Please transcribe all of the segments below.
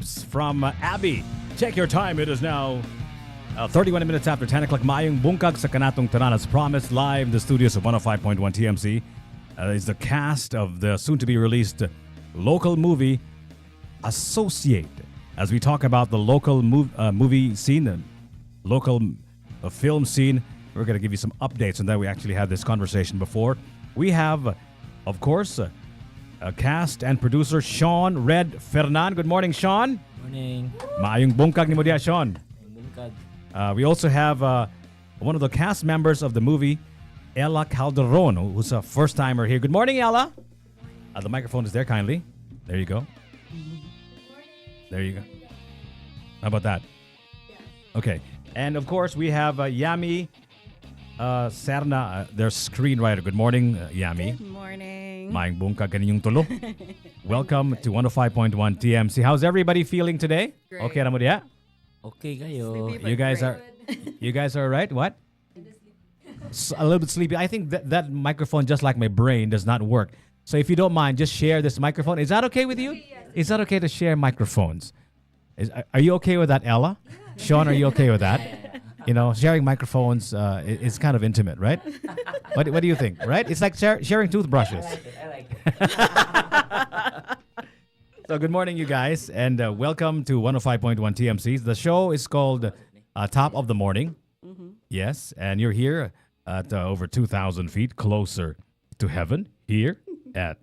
vibes from Abby. Check your time. It is now 31 minutes after 10 o'clock. Maayong bungkag sa kanatong tanan. As promised, live in the studios of 105.1 TMC is the cast of the soon-to-be-released local movie, Associate. As we talk about the local movie scene, the local film scene, we're going to give you some updates on that. We actually had this conversation before. We have, of course, a cast and producer, Sean Red Fernan. Good morning, Sean. Morning. Maayong bungkag ni mo diya, Sean. Bungkag. We also have one of the cast members of the movie, Ella Calderon, who's a first-timer here. Good morning, Ella. The microphone is there, kindly. There you go. There you go. How about that? Okay. And of course, we have Yamie Cerna, their screenwriter. Good morning, Yamie. Good morning. Maayong bungkag kaninyong tulo. Welcome to 105.1 TMC. How's everybody feeling today? Great. Okay, na mo diya? Okay kayo. Sleepy, but You guys great. are all right? What? A little bit sleepy. I think that microphone, just like my brain, does not work. So if you don't mind, just share this microphone. Is that okay with you? Is that okay to share microphones? Are you okay with that, Ella? Sean, are you okay with that? You know, sharing microphones is kind of intimate, right? What do you think, right? It's like sharing toothbrushes. I like it. So good morning, you guys, and welcome to 105.1 TMC. The show is called Top of the Morning. Mm-hmm. Yes, and you're here at over 2,000 feet, closer to heaven, here at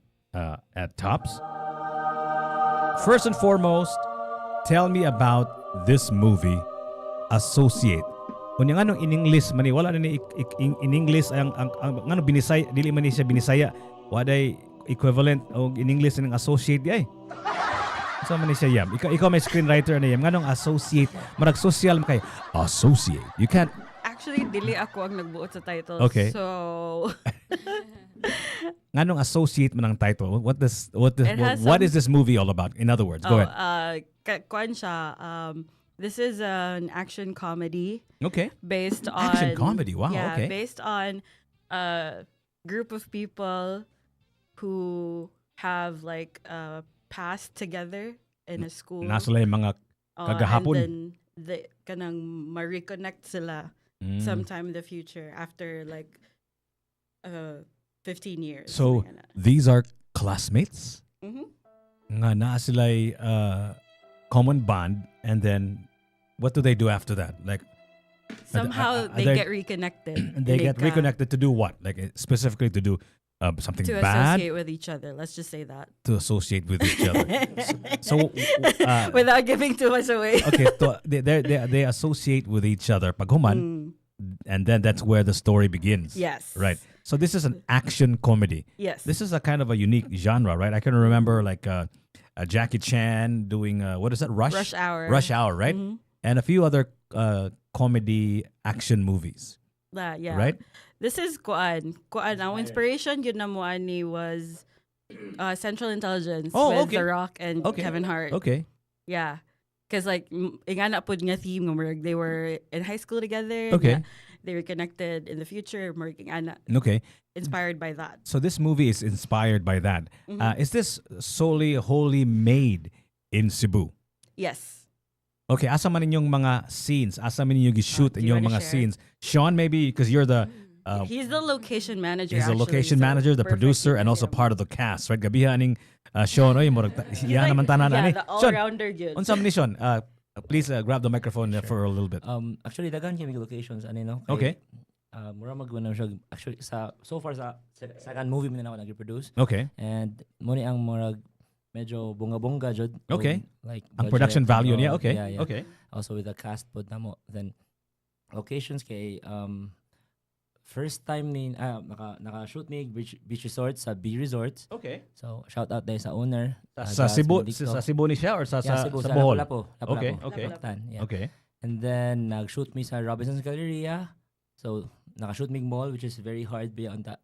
Tops. First and foremost, tell me about this movie, Associate. Kung yung anong in English man wala na ni in English ang ano binisay dili man ni siya binisaya, waday equivalent og in English ng associate ay. Sa man ni siya yam. Ikaw may screenwriter na yam. Nganong associate, marag social kay associate. You can't. Actually, dili ako ang nagbuot sa title. Okay. So, Nganong associate man ang title? What is this movie all about? In other words, go ahead. Kuan siya, this is an action comedy Okay. based on Action comedy. Wow. Yeah, Okay. based on a group of people who have like passed together in a school. Nasa lang yung mga kagahapon. And then kanang ma-reconnect sila sometime in the future after like 15 years. So these are classmates. Mhm. Nga naa sila'y common bond, and then what do they do after that? Like Somehow they they- get reconnected. they get Like, reconnected to do what? Like specifically to do something to bad, associate with each other. Let's just say that. to associate with each other. So Without giving too much away. okay, so they associate with each other pag human, and then that's where the story begins. Yes. Right. So this is an action comedy. Yes. This is a kind of a unique genre, right? I can remember like Jackie Chan doing what is that? Rush Hour. Rush Hour, right? Mhm. And a few other comedy action movies, Yeah. right? This is kuan. Our inspiration yun na mo ani was Central Intelligence Oh, with okay. The Rock and Okay. Kevin Hart. Okay. Yeah. Because like ingana pud nga theme nga murag they were in high school together. Okay. nga they were connected in the future. Murag ingana Okay. inspired by that. So this movie is inspired by that. Mhm. Is this wholly made in Cebu? Yes. Okay, asa man inyong mga scenes? Asa man inyong shoot do you inyong wanna mga share? scenes? Sean, maybe because you're the He's the location manager. he's the actually, location so manager, the perfect producer, with and also him. part of the cast, right? Gabiha aning Sean, oy murag He's iya like- naman tanan ani. Yeah, the Sean, all-rounder yun. unsa man ni Sean? Please grab the microphone for a little bit. Actually daghan kami locations ano no. Okay. Mura maguna siya actually so far sa second movie man na ako nag-produce, Okay. and mo ni ang murag medyo bunga-bunga jud. Okay. Like Ang budget, production value niya. oh, Okay. Yeah. Okay. Also with the cast pod namo. Then locations kay first time ni naka-shoot me beach resort sa B Resorts. Okay. So shout out there sa owner. Sa Gas Cebu, Benedicto. sa Cebu ni siya or sa Cebu, sa Bohol? Lapu-Lapu. Okay, Lapu-Lapu. okay. Lapu-Lapu. Yeah. Okay. And then nag-shoot me sa Robinson's Galleria. So naka-shoot me mall, which is very hard beyond that.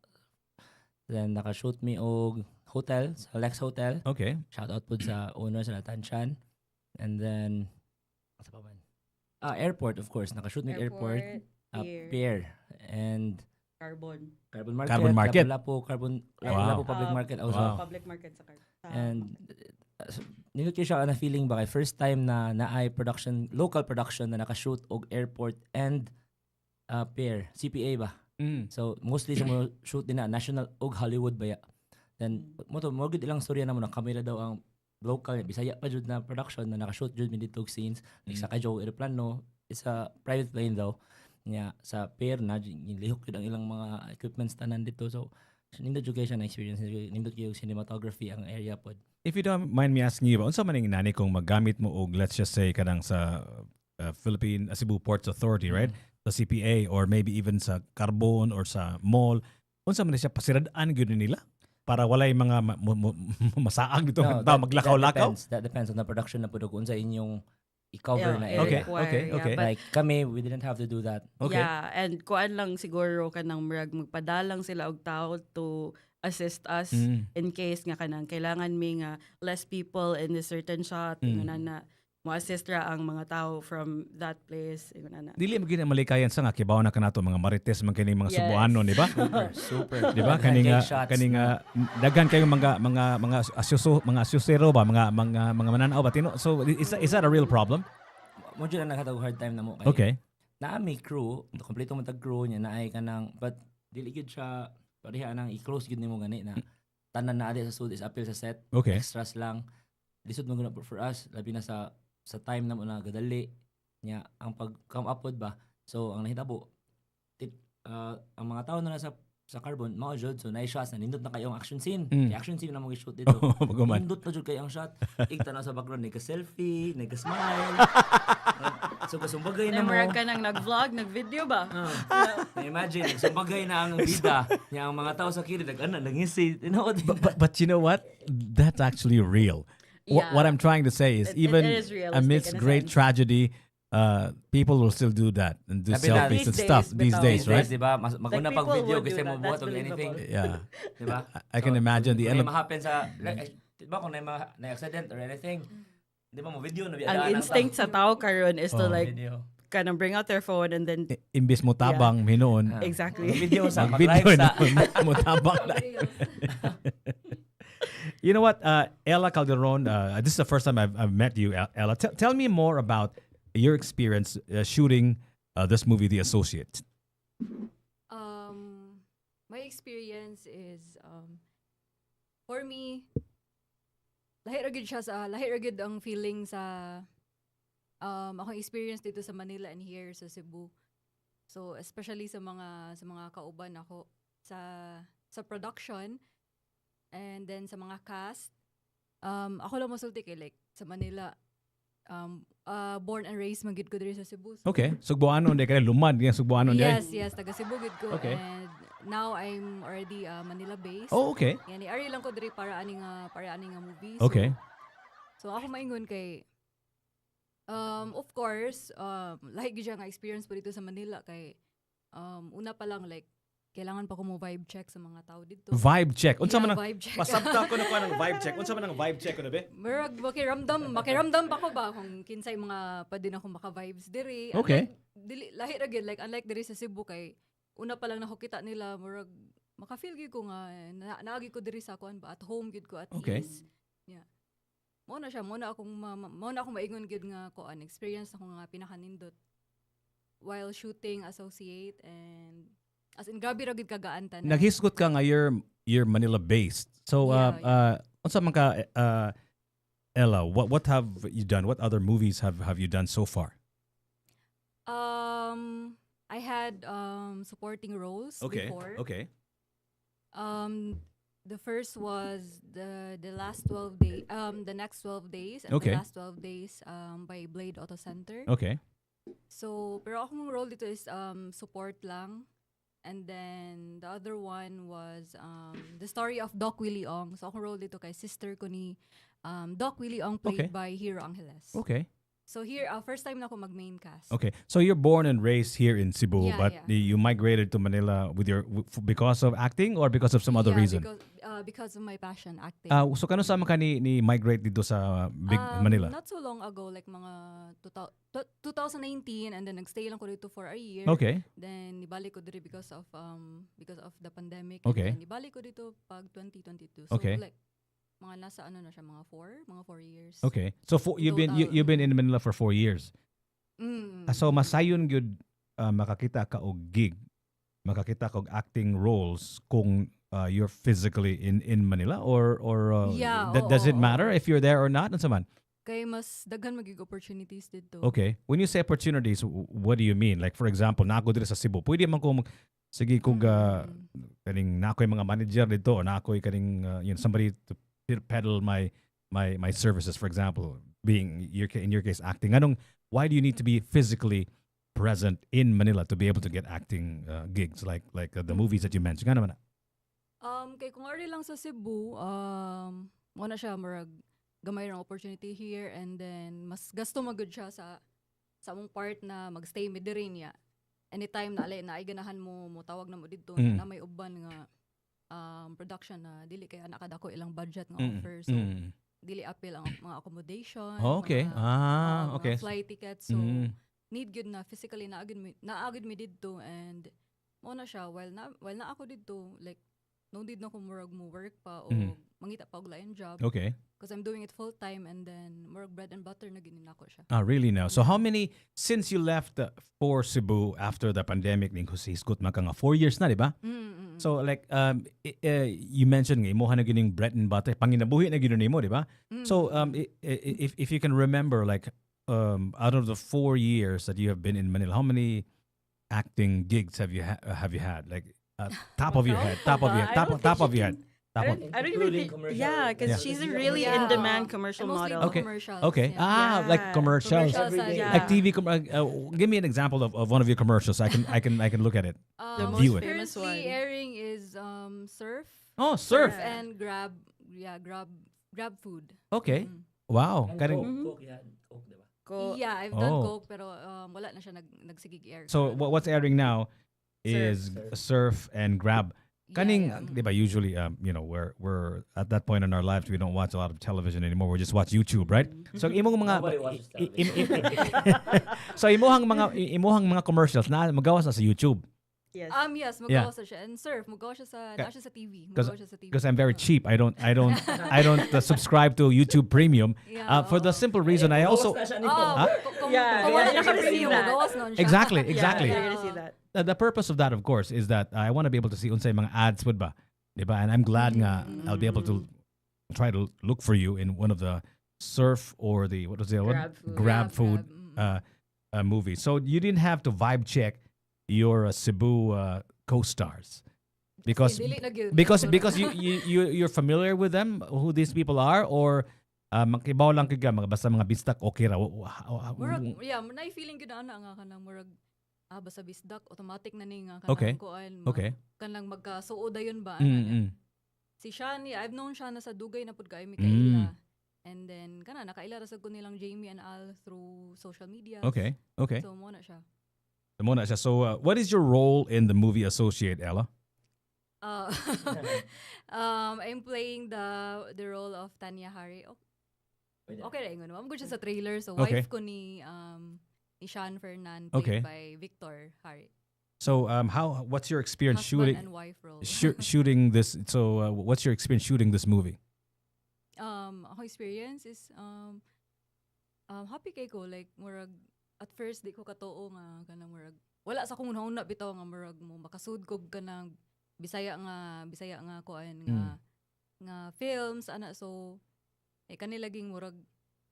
Then naka-shoot me og hotel, sa Lex Hotel. Okay. Shout out po sa owner sa Tanshan. And then ano pa man? Airport, of course. Naka-shoot me airport. Pier. And Carbon. Carbon Market. Carbon Market. Lapu-Lapu Wow. Public Market. Also. Wow. Public market sa Carbon. And nindot kayo siya na feeling ba kay first time na naay production, local production na nakashoot og airport and pair, CPA ba? So mostly sa mo shoot din na national og Hollywood ba ya. Then mo gud ilang storya na mo na kamera daw ang local Bisaya pa jud na production na nakashoot jud mi dito og scenes. Like sa kadyo aeroplano, it's a private plane daw. Nya sa pair na lihok jud ang ilang mga equipments tanan dito. So nindot jud kayo siya na experience, nindot kayo cinematography ang area pod. If you don't mind me asking you, unsa man ang nani kung maggamit mo og let's just say kanang sa Philippine Cebu Ports Authority, right? Sa CPA or maybe even sa Carbon or sa mall, unsa man siya pasiradaan gyud nila para walay mga masaag dito maglakaw-lakaw? That depends on the production na pud kung unsa inyong i-cover na Okay, area. okay. But, Like kami, we didn't have to do that. Okay. yeah, and kuan lang siguro kanang murag magpadalang sila og tao to assist us in case nga kanang kailangan mi nga less people in a certain shot nga na mo-assist ra ang mga tao from that place nga na. Dili mo gina malikayan sa nga kibaw na kanato mga marites man kining mga Yes. Cebuano, di ba? Super. Di ba? Kaning daghan kayong mga asyosero ba, mga mananaw ba tino. So is that a real problem? Mo jud na nakatag hard time na mo kay. Okay. Naa may crew, kompleto man tag crew niya naay kanang but dili gid siya pareha nang i-close gid nimo gani na tanan na adi sa sud is appeal sa set. Okay. Extras lang. Lisod man guna for us labi na sa time na mo na gadali nya ang pag come upward ba. So ang nahitabo ang mga tao na nasa sa Carbon mao jud so na shots na nindot na kayo ang action scene. Kay action scene na mo i-shoot dito. Pagkuman. Nindot na jud kayo ang shot. Igta na sa background ni ka selfie, ni ka smile. So kasumbagay na mo. Murag ka nang nag-vlog, nag-video ba? Imagine, sumbagay na ang bida niya ang mga tao sa kilid nag-ana nangisi. But you know what? That's actually real. Yeah. What I'm trying to say is It even is realistic amidst in a great sense. tragedy, people will still do that and do Sabi na, selfies and these stuff days, these bitaw. days, right? Di ba? Maguna Like, pag people video would do kasi mo that. buhat That's og anything. believable. Yeah. Di ba? I can imagine the Kung ele- may ma-happen sa di ba kung na accident or anything. Di ba mo video na biadaan Ang instinct sa tao karon is to like video. kind of bring out their phone and then imbis mo tabang hinoon. exactly. Video sa Mag-video mag-live sa na mo tabang na. You know what, Ella Calderon, this is the first time I've met you, Ella. Tell me more about your experience shooting this movie, The Associate. My experience is for me lahi ra gid ang feeling sa akong experience dito sa Manila and here sa Cebu. So especially sa mga kauban ako sa production and then sa mga cast. Ako lang masulti kay like sa Manila born and raised man gid ko diri sa Cebu. So, Okay. Sugbuanon di kaya lumad yung Sugbuanon di. yes, taga Cebu gid ko. Okay. And now I'm already Manila based. Oh, okay. Yan, ari lang ko diri para aning movies. Okay. So ako maingon kay of course, lahi gyud nga experience po dito sa Manila kay una pa lang like kailangan pa ko mo vibe check sa mga tao dito. Vibe check. Unsa man ang vibe check. pasabta ko na ko ng vibe check. Unsa man ang vibe check ko na be? Murag makiramdam pa ko ba kung kinsay mga pa din ako maka-vibes diri. Okay. Lahi ra gyud like unlike diri sa Cebu kay una pa lang nakukita nila murag maka-feel gyud ko nga naagi ko diri sa kuan ba at home gyud ko at Okay. ease. Yeah. Mo na akong maingon gyud nga kuan experience ako nga pinakanindot while shooting associate and as in grabe ra gyud kagaan tanan. Naghisgot ka nga you're Manila based. So unsa man ka Ella, what have you done? What other movies have you done so far? I had supporting roles before. Okay. The first was the last 12 days the next 12 days and Okay. the last 12 days by Blade Auto Center. Okay. So pero akong role dito is support lang. And then the other one was the story of Doc Willie Ong. So akong role dito kay sister ko ni Doc Willie Ong played Okay. by Hero Angeles. Okay. So here first time na ako mag-main cast. Okay. So you're born and raised here in Cebu, Yeah, but yeah. you migrated to Manila with because of acting or because of some other reason? Because of my passion acting. So kano sa ka ni migrate dito sa big Manila? Not so long ago, like mga 2019, and then nagstay lang ko dito for a year. Okay. Then nibalik ko dito because of the pandemic. Okay. And then nibalik ko dito pag 2022. So Okay. like mga nasa ano na siya, mga 4 years. Okay. So you've been in Manila for 4 years. So masayon gyud makakita ka og gig, makakita ka og acting roles kung you're physically in Manila or Yeah, does it oo. matter if you're there or not? Ano man? Kay mas daghan magig opportunities dito. Okay. When you say opportunities, what do you mean? Like for example, nako dito sa Cebu, pwede man ko sige kung kaning nakoy mga manager dito or nakoy kaning somebody to peddle my services, for example, being in your case acting. Why do you need to be physically present in Manila to be able to get acting gigs like the movies that you mentioned? Ano man? Kay kung ari lang sa Cebu, mo na siya marag gamay ng opportunity here, and then mas gasto magud siya sa among part na magstay mi diri niya. Anytime na alay na ay ganahan mo tawag na mo didto na may uban nga production na dili kay anak kadako ilang budget nga offer, so dili appeal ang mga accommodation, Okay. Okay. mga flight tickets, so need good na physically naagid mi didto, and mo na siya while na ako didto, like no need na ko murag mo work pa o mangita pa og lain job. Okay. Because I'm doing it full time, and then murag bread and butter na ginin ako siya. Really now? So how many, since you left for Cebu after the pandemic, ning hisgot man ka nga 4 years na, di ba? So like you mentioned nga imuha na gining bread and butter, panginabuhi na ginon nimo, di ba? So if you can remember, like out of the 4 years that you have been in Manila, how many acting gigs have you had? Like top of your head. I don't even Including think, commercials. yeah, because she's a really Yeah. in-demand commercial Mostly model. Okay. commercials. Okay. Yeah. Like commercials. Yeah. Like TV. Give me an example of one of your commercials. So I can look at it. The Most view it. famous one. currently airing is Surf. Oh, surf. Yeah. And Grab. Yeah, Grab food. Okay. Wow. And Karing- Coke, yeah. Coke, diba? Yeah, I've done Oh. Coke, pero wala na siya nagsigig air. So what's airing now is surf and Grab. Kaning, di ba, usually, we're at that point in our lives, we don't watch a lot of television anymore. We just watch YouTube, right? So imong mga Nobody watches so imuhang mga commercials na magawas na sa YouTube. Yes. Yes, magawa siya. And Surf, magawa siya sa TV. Magawa siya sa TV. Because I'm very cheap. I don't subscribe to YouTube Premium. Yeah, For the simple reason, I also Bawas na siya nito. Yeah, Kung wala yeah, na ka you're gonna see premium, that. magawas nun siya. exactly. Yeah, you're gonna see that. The purpose of that, of course, is that I want to be able to see unsay mga ads would ba, diba? And I'm glad nga I'll be able to try to look for you in one of the surf or the what was the other one? Grab food movie. So you didn't have to vibe check your Cebu co-stars because Dili na gyud. you're familiar with them, who these people are, or makibaw lang kay basta mga bistak okay ra. Murag, munay feeling gyud ana nga kanang murag basta bisdak automatic na ni nga Okay. kanang kuan. Okay. Kanang magkasuod dayon ba. Si Shani, I've known siya na sa dugay na pud kay Mikaela. And then kana nakaila ra sad ko nilang Yamie and Al through social media. Okay. So mo na siya. So what is your role in the movie Associate, Ella? I'm playing the role of Tanya Hari. Okay ra ingon. Ma'am ko siya sa trailer, so Okay. wife ko ni Red Fernan, Okay. played by Victor Hari. So what's your experience Husband and wife role. shooting this? So what's your experience shooting this movie? Ako experience is happy kay ko, like murag at first di ko katoo nga kanang murag wala sa kung una bitaw nga murag mo makasud ko kanang Bisaya nga kuan nga films ana, so kanilaging murag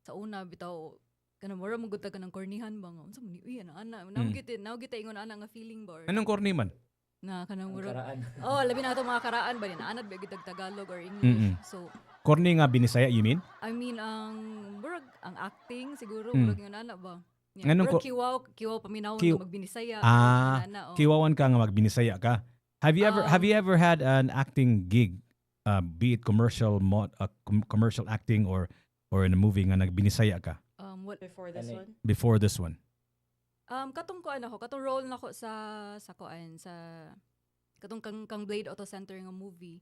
sa una bitaw kanang murag mo gutag kanang kornihan ba nga unsa man ni ana nawgit ingon ana nga feeling ba or Anong corny man? na kanang murag Karaan. labi na ato mga karaan ba din anad ba gitag Tagalog or English. So Corny nga binisaya, you mean? I mean ang murag ang acting siguro Mm. murag yun ana ba. Anong Murag kiwaw paminawon Kiw- nga magbinisaya. Kiwawan ka nga magbinisaya ka. Have you ever had an acting gig, be it commercial acting or in a movie nga nagbinisaya ka What Before this one. before this one? katong kuan ako, katong role nako sa kuan sa katong kang Blade Auto Center nga movie.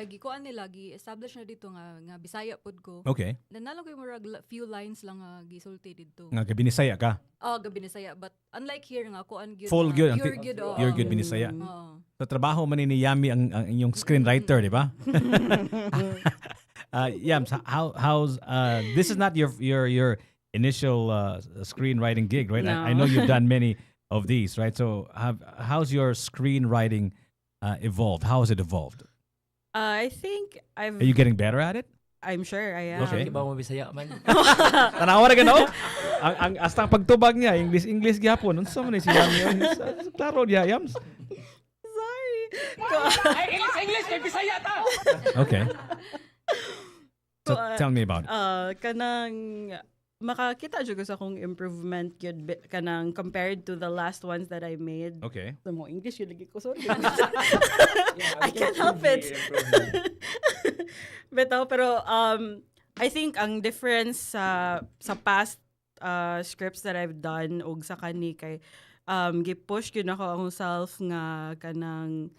gikuan nila gi-establish na dito nga Bisaya pod ko. Okay. Then nalang ko yung few lines lang nga gisulti dito. Nga binisaya ka. Gabi Bisaya, but unlike here nga kuan gyud. Full gyud. Pure gyud. Pure gyud binisaya. Oo. Sa trabaho man ni Yamie ang inyong screenwriter, di ba? Yams, how's this is not your initial screenwriting gig, right? No. I know you've done many of these, right? So how's your screenwriting evolved? How has it evolved? I think Are you getting better at it? I'm sure I am. Okay. Di ba mo Bisaya man? Tanawa na gano? ang astang pagtubag niya, English gyapon. Unsa man ni si Yamie? Klaro niya, Yams. Sorry. English kay Bisaya ta. Okay. So tell me about it. Kanang makakita jud ko sa akong improvement yun kanang compared to the last ones that I made. Okay. So mo English yun lagi ko sorry. I can't help it. Pero I think ang difference sa past scripts that I've done og sa kani kay gi-push gyud ako akong self nga kanang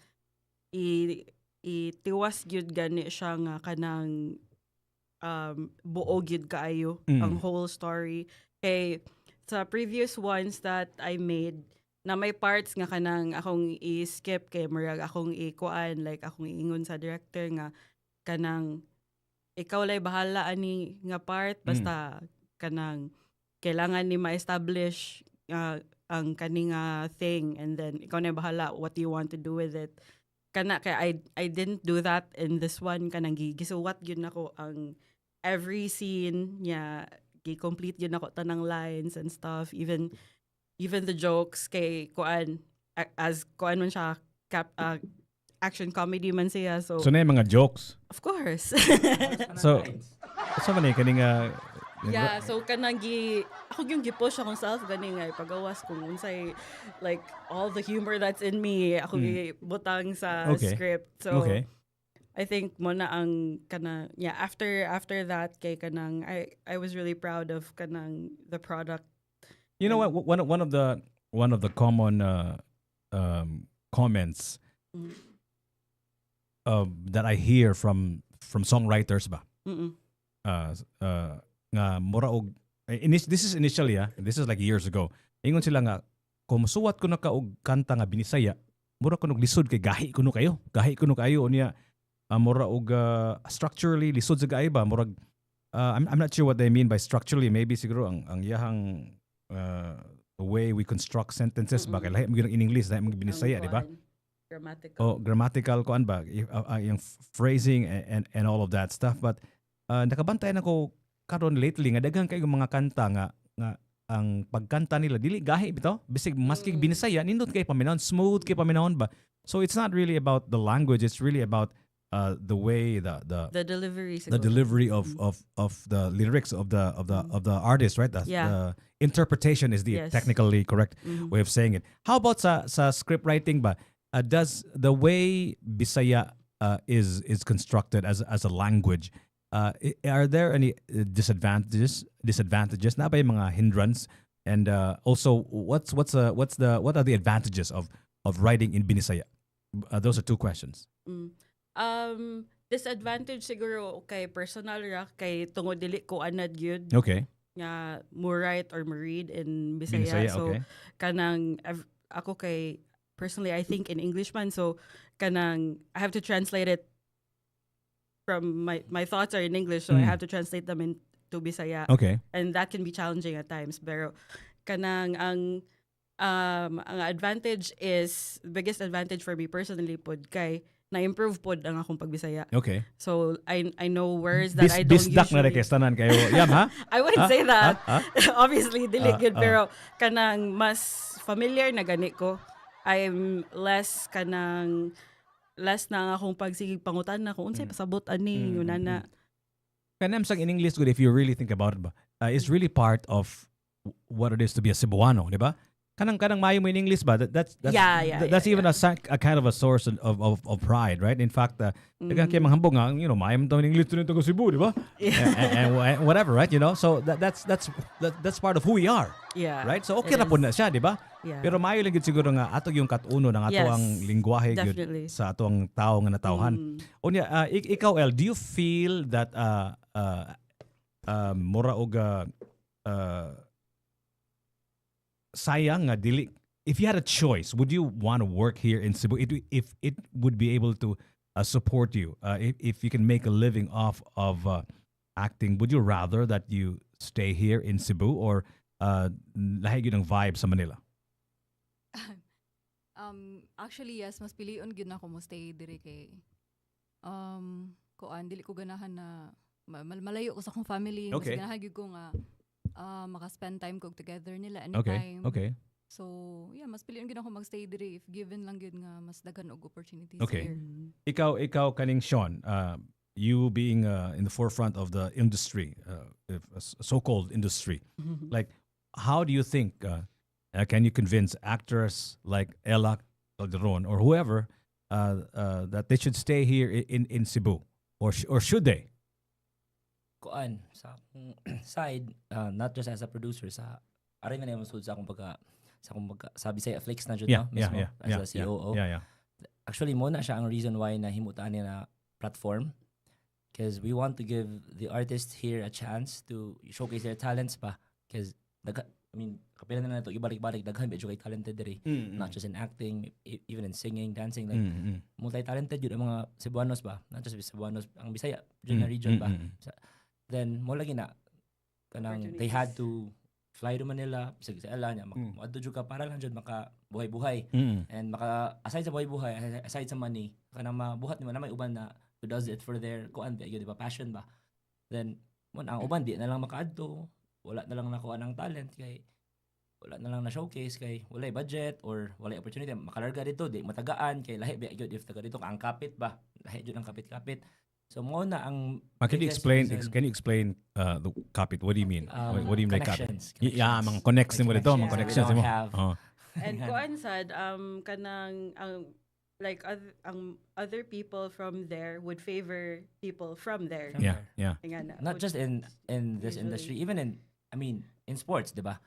itiwas gyud gani siya nga kanang buo gyud kaayo ang whole story. Kay sa previous ones that I made na may parts nga kanang akong i-skip kay murag akong ikuan like akong iingon sa director nga kanang ikaw lay bahala ani nga part basta kanang kailangan ni ma-establish ang kaning thing and then ikaw na bahala what you want to do with it. Kana kay I didn't do that in this one kanang gisuwat gyud nako ang every scene niya gi-complete gyud nako tanang lines and stuff even the jokes kay kuan as kuan man siya action comedy man siya so na yung mga jokes. of course. So man ni kaning yeah, so kanang ako yung gi-push akong self gani nga pagawas kung unsay like all the humor that's in me ako gibutang sa script. So I think mo na ang kana after that kay kanang I was really proud of kanang the product. You know what? One of the common comments that I hear from songwriters ba. Nga mura og this is initially this is like years ago. Ingon sila nga kung musuwat ko na ka og kanta nga binisaya, mura ko lisod kay gahi kuno kayo unya mura og structurally lisod sa gaay ba murag I'm not sure what they mean by structurally, maybe siguro ang yahang the way we construct sentences ba kay lahi mo in English lahi mo binisaya di ba? Grammatical. Grammatical kuan ba yung phrasing and all of that stuff, but nakabantay na ko karon lately nga daghang kay mga kanta nga ang pagkanta nila dili gahi bitaw bisig maski binisaya nindot kay paminahon smooth kay paminahon ba, so it's not really about the language, it's really about the way the delivery the delivery of the lyrics of the artist, right? The interpretation is the technically correct way of saying it. How about sa script writing ba, does the way Bisaya is constructed as a language, are there any disadvantages na ba yung mga hindrance, and also what are the advantages of writing in Binisaya? Those are two questions. Disadvantage siguro kay personal ra kay tungod dili ko anad gyud Okay. nga mo write or mo read in Bisaya. So okay. kanang ako kay personally I think in English man, so kanang I have to translate it from my thoughts are in English, so I have to translate them into Bisaya. Okay. And that can be challenging at times, pero kanang ang advantage is, biggest advantage for me personally pod kay na-improve pod ang akong pagbisaya. Okay. So I know words that I don't Bisdak na usually. requestanan kayo. Yam ha? I wouldn't say that. Obviously, dili good, pero kanang mas familiar na gani ko. I'm less na akong pagsigig pangutan na kung unsay pasabot ani yunana. Kanam sang in English good if you really think about it ba. It's really part of what it is to be a Cebuano, di ba? kanang mayo mo in English ba? That's even a kind of a source of pride, right? In fact, daghang kay manghambog nga, mayo mo in English to Cebu, di ba? And whatever, right? So that's part of who we are. Yeah. Right? So okay na po na siya, di ba? Yeah. Pero mayo lang gid siguro nga ato yung katuno ng ato ang lingwahe gyud sa ato ang tao nga natawhan. Unya, ikaw El, do you feel that mura og sayang nga dili, if you had a choice, would you want to work here in Cebu if it would be able to support you, if you can make a living off of acting, would you rather that you stay here in Cebu or lahi gyud ang vibe sa Manila? Actually, yes, mas pilion gyud na ko mo stay diri kay kuan dili ko ganahan na malayo ko sa akong family. Mas ganahan gyud ko nga maka-spend time ko together nila anytime. Okay. So, yeah, mas pilion gyud ako magstay diri if given lang gyud nga mas daghan og opportunities Okay. here. Ikaw kaning Sean, you being in the forefront of the industry, so-called industry, like how do you think can you convince actors like Ella, Calderon, or whoever that they should stay here in Cebu, or should they? Kuan sa akong side, not just as a producer, sa aray man sud sa akong sa Bisaya Flix na jud mismo as a COO. Yeah. Actually mo na siya ang reason why nahimutaan niya na platform, because we want to give the artists here a chance to showcase their talents pa, because kapila na nato ibalik-balik daghan medyo kay talented diri, not just in acting, even in singing, dancing, like multi-talented yun ang mga Cebuanos ba, not just Cebuanos, ang Bisaya na region ba. Then mo lagi na kanang they had to fly to Manila sa Ella nya moadto jud ka para lang jud maka buhay-buhay, and maka aside sa buhay-buhay, aside sa money, kanang mabuhat nimo na may uban na who does it for their kuan ba di ba, passion ba. Then mo ang uban di na lang makaadto, wala na lang nakuha ng talent kay wala na lang na showcase kay walay budget or walay opportunity makalarga dito, di matagaan kay lahi ba gyud if taga dito ang kapit ba, lahi jud ang kapit-kapit. So mo na ang Can you explain the kapit? What do you mean? What do you mean by kapit? Yeah, mga connects mo dito, mga connections mo. And kuan sad kanang like other people from there would favor people from there. Yeah. Not just in this industry, even in sports, di ba?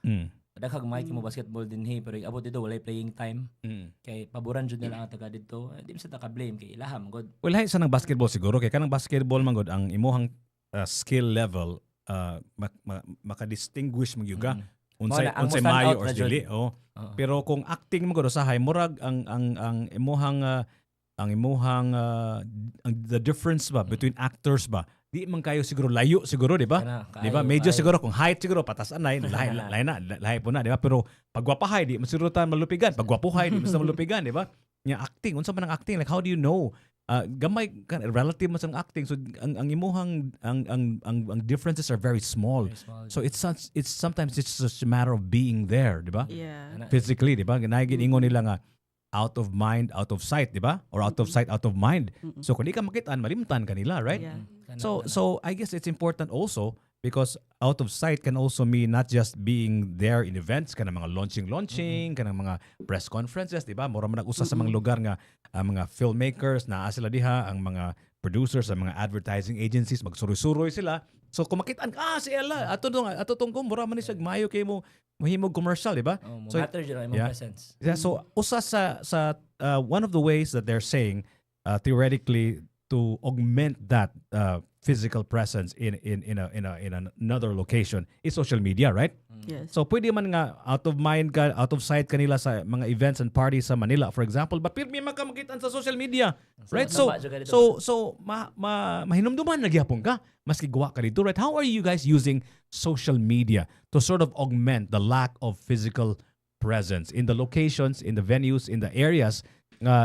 Daghang mic mo basketball din pero abot dito walay playing time. Kay paboran jud nila ang taga dito. Di sa ta blame kay ilaham god. Well, hay sa nang basketball siguro kay kanang basketball man god ang imuhang skill level maka-distinguish mo gyuga unsay mayo or dili. Pero kung acting mo god usahay murag ang imuhang the difference ba between actors ba, di man kayo siguro layo siguro, di ba? Di ba? Medyo siguro kung height siguro patas anay lahi po na, di ba? Pero pagwapahay di siguro ta malupigan, pagwapuhay di mas malupigan, di ba? Nya acting, unsa man ang acting, like how do you know? Gamay relative mas ang acting, so ang imuhang ang differences are very small. So it's sometimes it's just a matter of being there, di ba? Yeah. Physically, di ba? Ingon nila nga out of mind, out of sight, di ba? Or out of sight, out of mind. So kung di ka makitaan, malimtan kanila, right? Yeah. So I guess it's important also because out of sight can also mean not just being there in events, kanang mga launching, kanang mga press conferences, di ba? Mura man nag-usa sa mga lugar nga mga filmmakers na sila diha, ang mga producers, ang mga advertising agencies, magsuroy-suroy sila. So kung makitaan si Ella, ato tong mura man ni siya mayo kay mo mahimog commercial, di ba? So matter jud ang presence. Yeah, so usa sa one of the ways that they're saying theoretically to augment that physical presence in another location is social media, right? Yes. So pwede man nga out of mind ka, out of sight kanila sa mga events and parties sa Manila, for example, but pirmi makamakitan sa social media, right? So mahinumduman nagyapon ka maski gawa ka dito, right? How are you guys using social media to sort of augment the lack of physical presence in the locations, in the venues, in the areas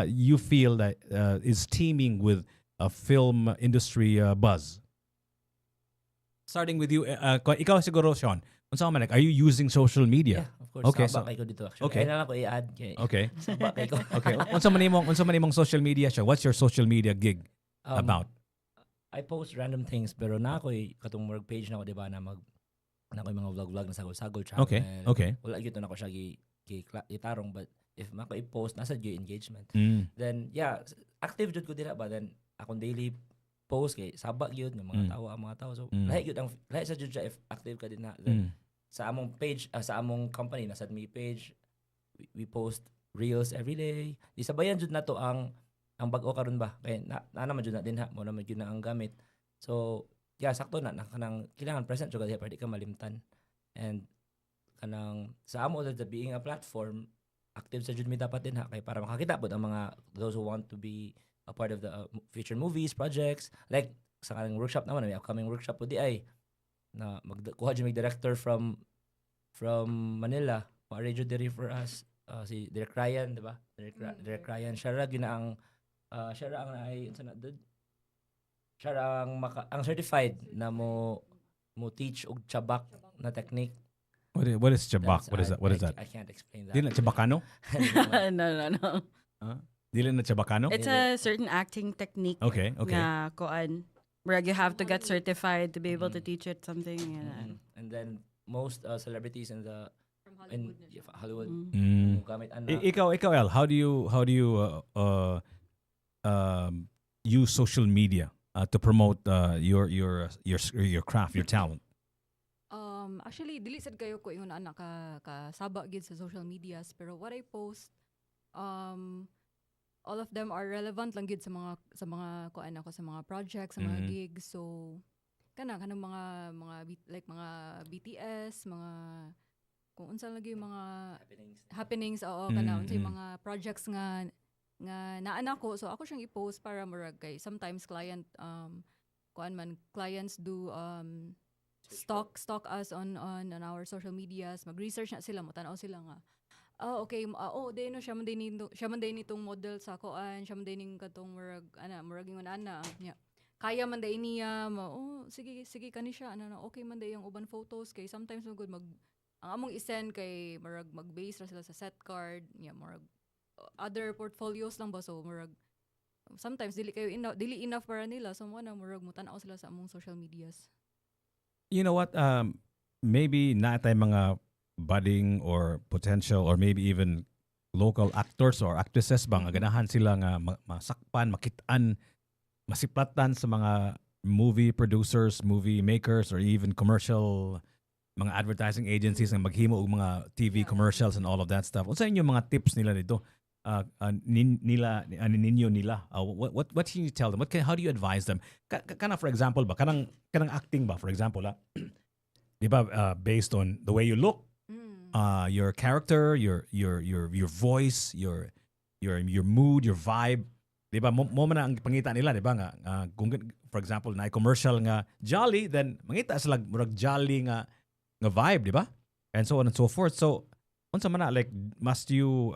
you feel that is teeming with a film industry buzz? Starting with you, ikaw siguro, Sean. Are you using social media? Yeah, of course. Okay, sabak ko dito actually. Okay. Kailangan ko i-add kay. Okay. Sabak ko. Okay. Unsa man imong social media siya? What's your social media gig about? I post random things pero na ako'y katong page na ko, di ba, na ako'y mga vlog na sagol-sagol travel. Okay. Wala gyud na ko siya itarong, but if mako i-post nasa gyud engagement. Then active jud ko dira ba, then akong daily post kay sabak yun ng mga tao, ang mga tao. So lahi sa jud siya if active ka din na. Then sa among page, sa among company nasa me page, we post reels every day. Di sabayan jud nato ang bag-o karon ba, kay na naman jud na din ha, mo naman jud na ang gamit. So sakto na kanang kailangan present jud ka diha para di ka malimtan. And kanang sa amo sa being a platform, active sa jud mi dapat din ha, kay para makakita pod ang mga those who want to be a part of the future movies, projects. Like sa kanang workshop naman, may upcoming workshop po di ay na kuha jud mig director from Manila. Maari jud diri for us si Direk Ryan, di ba? Direk Ryan siya ra ginaang siya ra ang ay unsa na dud? Siya ra ang certified na mo teach og chabak na technique. What is chabak? What is that? I can't explain that. Dili na chabakano? No. Dili na chabakano? It's a certain acting technique. Okay. Na kuan. Where you have to get certified to be able to teach it something. And then most celebrities in Hollywood gamit Ikaw El, how do you use social media to promote your craft, your talent? Actually, dili sad kayo ko ingon anak ka saba gid sa social medias, pero what I post all of them are relevant lang gid sa mga kuan ako sa mga projects, sa mga gigs. So kanang mga like mga BTS, mga kung unsa lagi yung mga happenings kana unsay mga projects nga naana ko, so ako siyang i-post para murag kay sometimes clients do stalk us on our social medias, mag-research na sila, mo-tanaw sila nga okay, deno siya man din nitong model sa koan, siya man din katong murag ingon ana kaya man day niya sige kani siya okay man day yung uban photos, kay sometimes magud ang among isend kay murag mag-base ra sila sa set card murag other portfolios lang ba, so murag sometimes dili enough para nila, so mo na murag mo-tanaw sila sa among social medias. You know what? Maybe na tayo mga budding or potential or maybe even local actors or actresses bang ganahan sila nga masakpan, makitaan, masiplatan sa mga movie producers, movie makers, or even commercial mga advertising agencies nga maghimo og mga TV commercials and all of that stuff. Unsa inyo mga tips nila dito? Nila what can you tell them? How do you advise them? Kana for example ba kanang acting ba, for example di ba based on the way you look, your character, your voice, your mood, your vibe, di ba mo man ang pangita nila, di ba nga kung for example na commercial nga jolly, then mangita sila murag jolly nga vibe, di ba? And so on and so forth. So unsa man na, like must you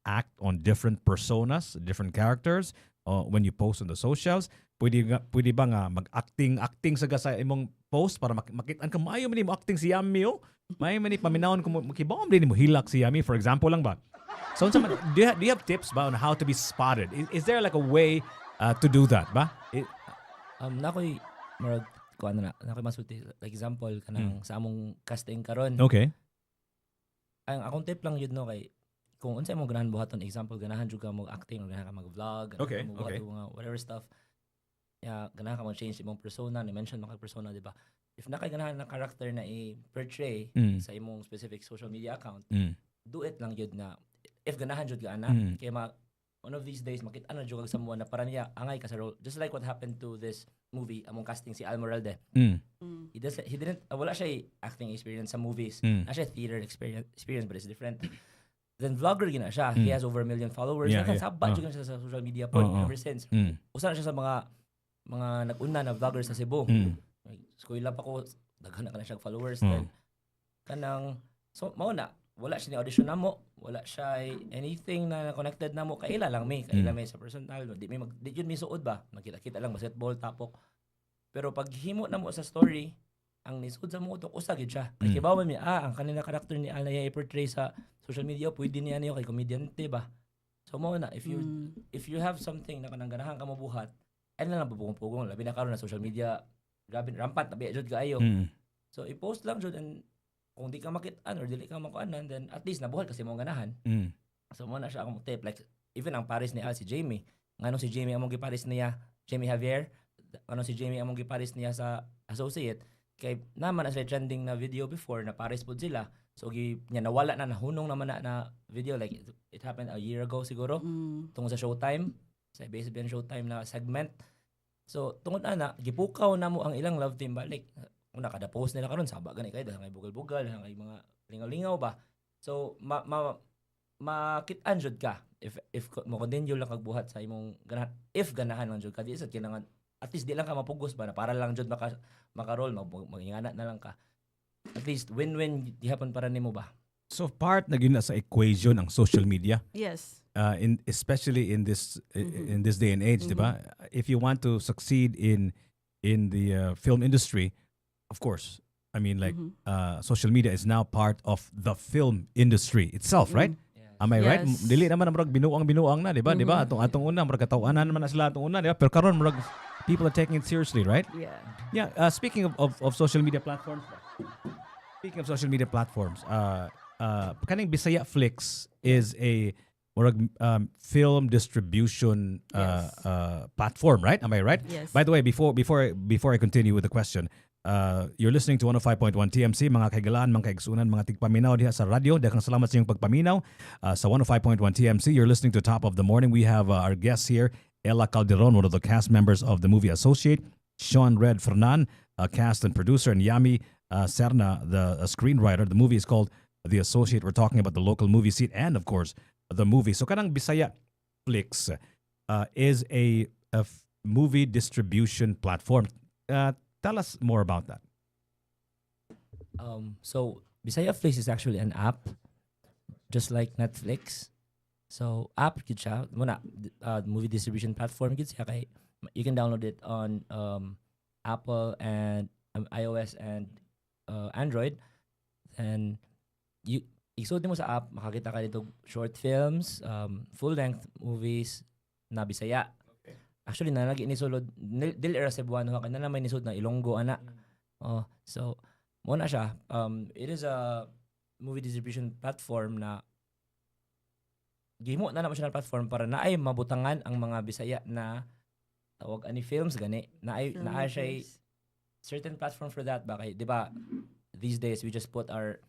act on different personas, different characters when you post on the socials? Pwede ba nga mag-acting sa imong post para makitaan ka maayo man mo acting si Yamie may man paminawon ko makibawam din mo hilak si Yamie, for example lang ba? So do you have tips ba on how to be spotted? Is there like a way to do that ba? Nakoy murag kuan na nakoy masulti, like example kanang sa among casting karon. Okay. Ang akong tip lang yun kay kung unsay mo ganahan buhaton, example ganahan jud ka mo acting or ganahan ka mag-vlog, okay. Mga whatever stuff. Ganahan ka mag-change imong persona, ni-mention mo kay persona, di ba? If nakay ganahan na character na i-portray sa imong specific social media account, do it lang yun na if ganahan jud ka ana, kay one of these days makita na jud kag someone na para niya angay ka sa role, just like what happened to this movie among casting si Almeralde. He didn't wala siya acting experience sa movies, na siya theater experience, but it's different. Then vlogger gina siya, he has over 1 million followers. Sabad jud siya sa social media po ever since. Usa na siya sa mga nag-una na vloggers sa Cebu. Eskwela pa ko, daghan na siya followers. Then kanang so mao na wala siya ni audition namo, wala siya anything na connected namo, kaila lang kaila sa personal, di yun may suod ba, makita-kita lang basketball tapok. Pero pag himo namo sa story, ang nisud sa mo utok usa gid siya. Kay kibawan mi ang kanina character ni Al na i-portray sa social media, pwede niya niyo kay komedyante ba. So mo na if you have something na kanang ganahan ka mabuhat, ay na lang pugong-pugong labi na karon na social media, grabe rampant na biya jud kaayo. So i-post lang jud and kung di ka makit-an or dili ka makuanan, then at least nabuhat kasi mo ganahan. So mo na siya akong tip, like even ang Paris ni si Jamie, ngano si Jamie among giparis niya, Jamie Javier, ano si Jamie among giparis niya sa associate, kay naman as trending na video before na Paris pod sila. So niya nawala na nahunong naman na video, like it happened a year ago siguro tungod sa Showtime, sa ABS-CBN Showtime na segment. So tungod ana gipukaw na mo ang ilang love team balik. Una kada post nila karon saba gani kay dahil bugal-bugal, dahil mga lingaw-lingaw ba. So makit-an jud ka if mo continue lang kagbuhat sa imong ganahan, if ganahan lang jud ka, di sad kailangan at least di lang ka mapugos ba na para lang jud maka-roll, magingana na lang ka. At least win-win gihapon para nimo ba. So part na gina sa equation ang social media. Yes. Especially in this day and age, di ba? If you want to succeed in the film industry, of course, I mean like social media is now part of the film industry itself, right? Am I right? Yes. Dili naman murag binuang na, di ba? Di ba? Atong una murag katawanan naman na sila atong una, di ba? Pero karon murag people are taking it seriously, right? Yeah. Yeah, speaking of social media platforms. Speaking of social media platforms, kaning Bisaya Flix is a murag film distribution platform, right? Am I right? Yes. By the way, before I continue with the question, you're listening to 105.1 TMC, mga kaigalaan, mga kaigsunan, mga tigpaminaw diha sa radio. Daghang salamat sa inyong pagpaminaw sa 105.1 TMC. You're listening to Top of the Morning. We have our guests here, Ella Calderon, one of the cast members of the movie Associate, Sean Red Fernan, a cast and producer, and Yamie Cerna, the screenwriter. The movie is called The Associate. We're talking about the local movie scene and, of course, the movie. So kanang Bisaya Flix is a movie distribution platform. Tell us more about that. So Bisaya Flix is actually an app, just like Netflix. So app gid siya muna, movie distribution platform gid siya kay you can download it on Apple and iOS and Android. And isod mo sa app, makakita ka dito short films, full-length movies na Bisaya. Okay. Actually, nalagi nisulod, dili era Cebuano, kaya na may nisod na Ilonggo, ana. So, muna siya. It is a movie distribution platform na gihimo na naman siya na platform para naay mabutangan ang mga Bisaya na tawag ani films gani. Naay siya certain platform for that. Bakit, di ba, these days we just put our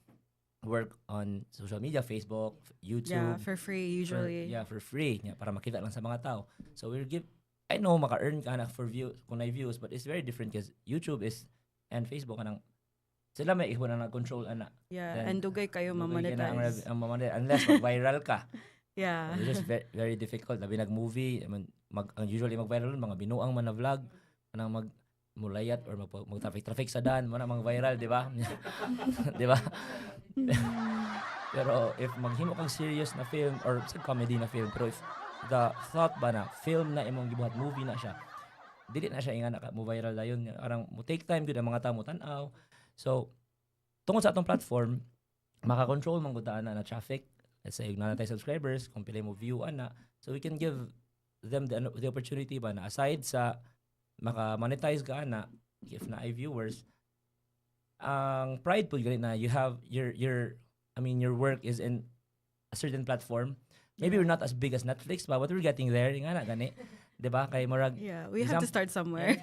work on social media, Facebook, YouTube. Yeah, for free usually. For free. Yeah, para makita lang sa mga tao. So I know maka-earn ka na for kung na views, but it's very different because YouTube and Facebook kanang sila may iba na control ana. Yeah, and dugay kayo mamonetize. Unless mag-viral ka. Yeah. It's just very, very difficult. Labi nag-movie, usually mag-viral mga binuang man na vlog, kanang mulayat or mag-traffic sa daan, mga viral, di ba? Di ba? Pero if maghimo kang serious na film or sa comedy na film, pero if the thought ba na film na imong gibuhat, movie na siya, dili na siya inga mo viral dayon. Arang mo take time gyud ang mga tawo tan-aw. So tungod sa atong platform, maka-control man gud na traffic. Let's say na natay subscribers, kung pila mo view ana, so we can give them the opportunity ba na aside sa maka-monetize ka na if na ay viewers, ang pride po ganit na you have your work is in a certain platform. Maybe we're not as big as Netflix, but what we're getting there nga na gani, 'di ba? Kay marag we have to start somewhere.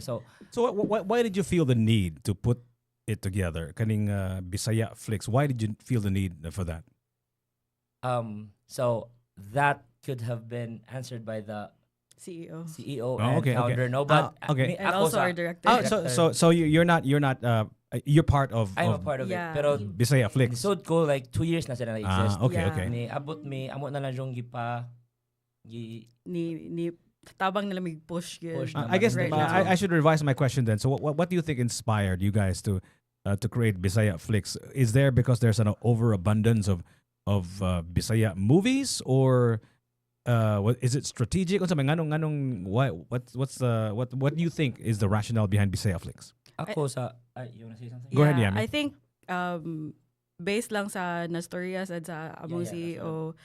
So why did you feel the need to put it together? Kaning Bisaya Flix, why did you feel the need for that? So that could have been answered by the CEO and founder, no, but okay. And also our director. So you're not you're part of I'm a part of it. Pero Bisaya Flix. Episode ko like 2 years na sila na-exist. Okay. Ni amo na lang yung ni tabang nila mig push I guess right I should revise my question then. So what do you think inspired you guys to create Bisaya Flix? Is there because there's an overabundance of Bisaya movies, or what is it strategic? What do you think is the rationale behind Bisaya Flix? Ako you wanna say something? Go ahead, Yamie. I think based lang sa nastorya at sa among CEO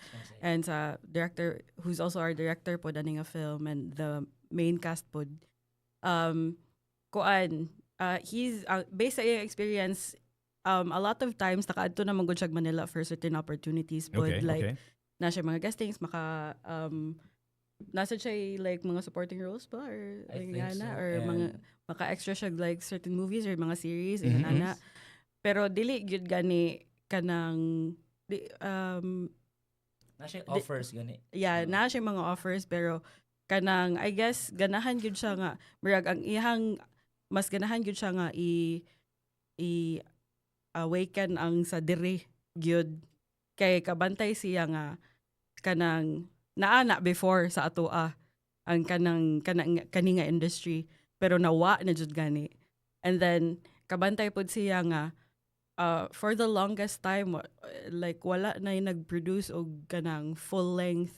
and sa director who's also our director po daning a film and the main cast po he's based sa iyang experience a lot of times nakaadto na magud siya Manila for certain opportunities but like na siya mga guestings nasa siya like mga supporting roles ba or like so. or mga maka-extra siya like certain movies or mga series pero dili gyud gani kanang na siya offers gani. Yeah, na siya mga offers pero kanang I guess ganahan gyud siya nga murag ang ihang mas ganahan gyud siya nga i awaken ang sa diri gyud kay kabantay siya nga kanang naana before sa atoa ang kani nga industry pero nawa na jud gani and then kabantay pud siya nga for the longest time like wala na yung nag-produce og kanang full length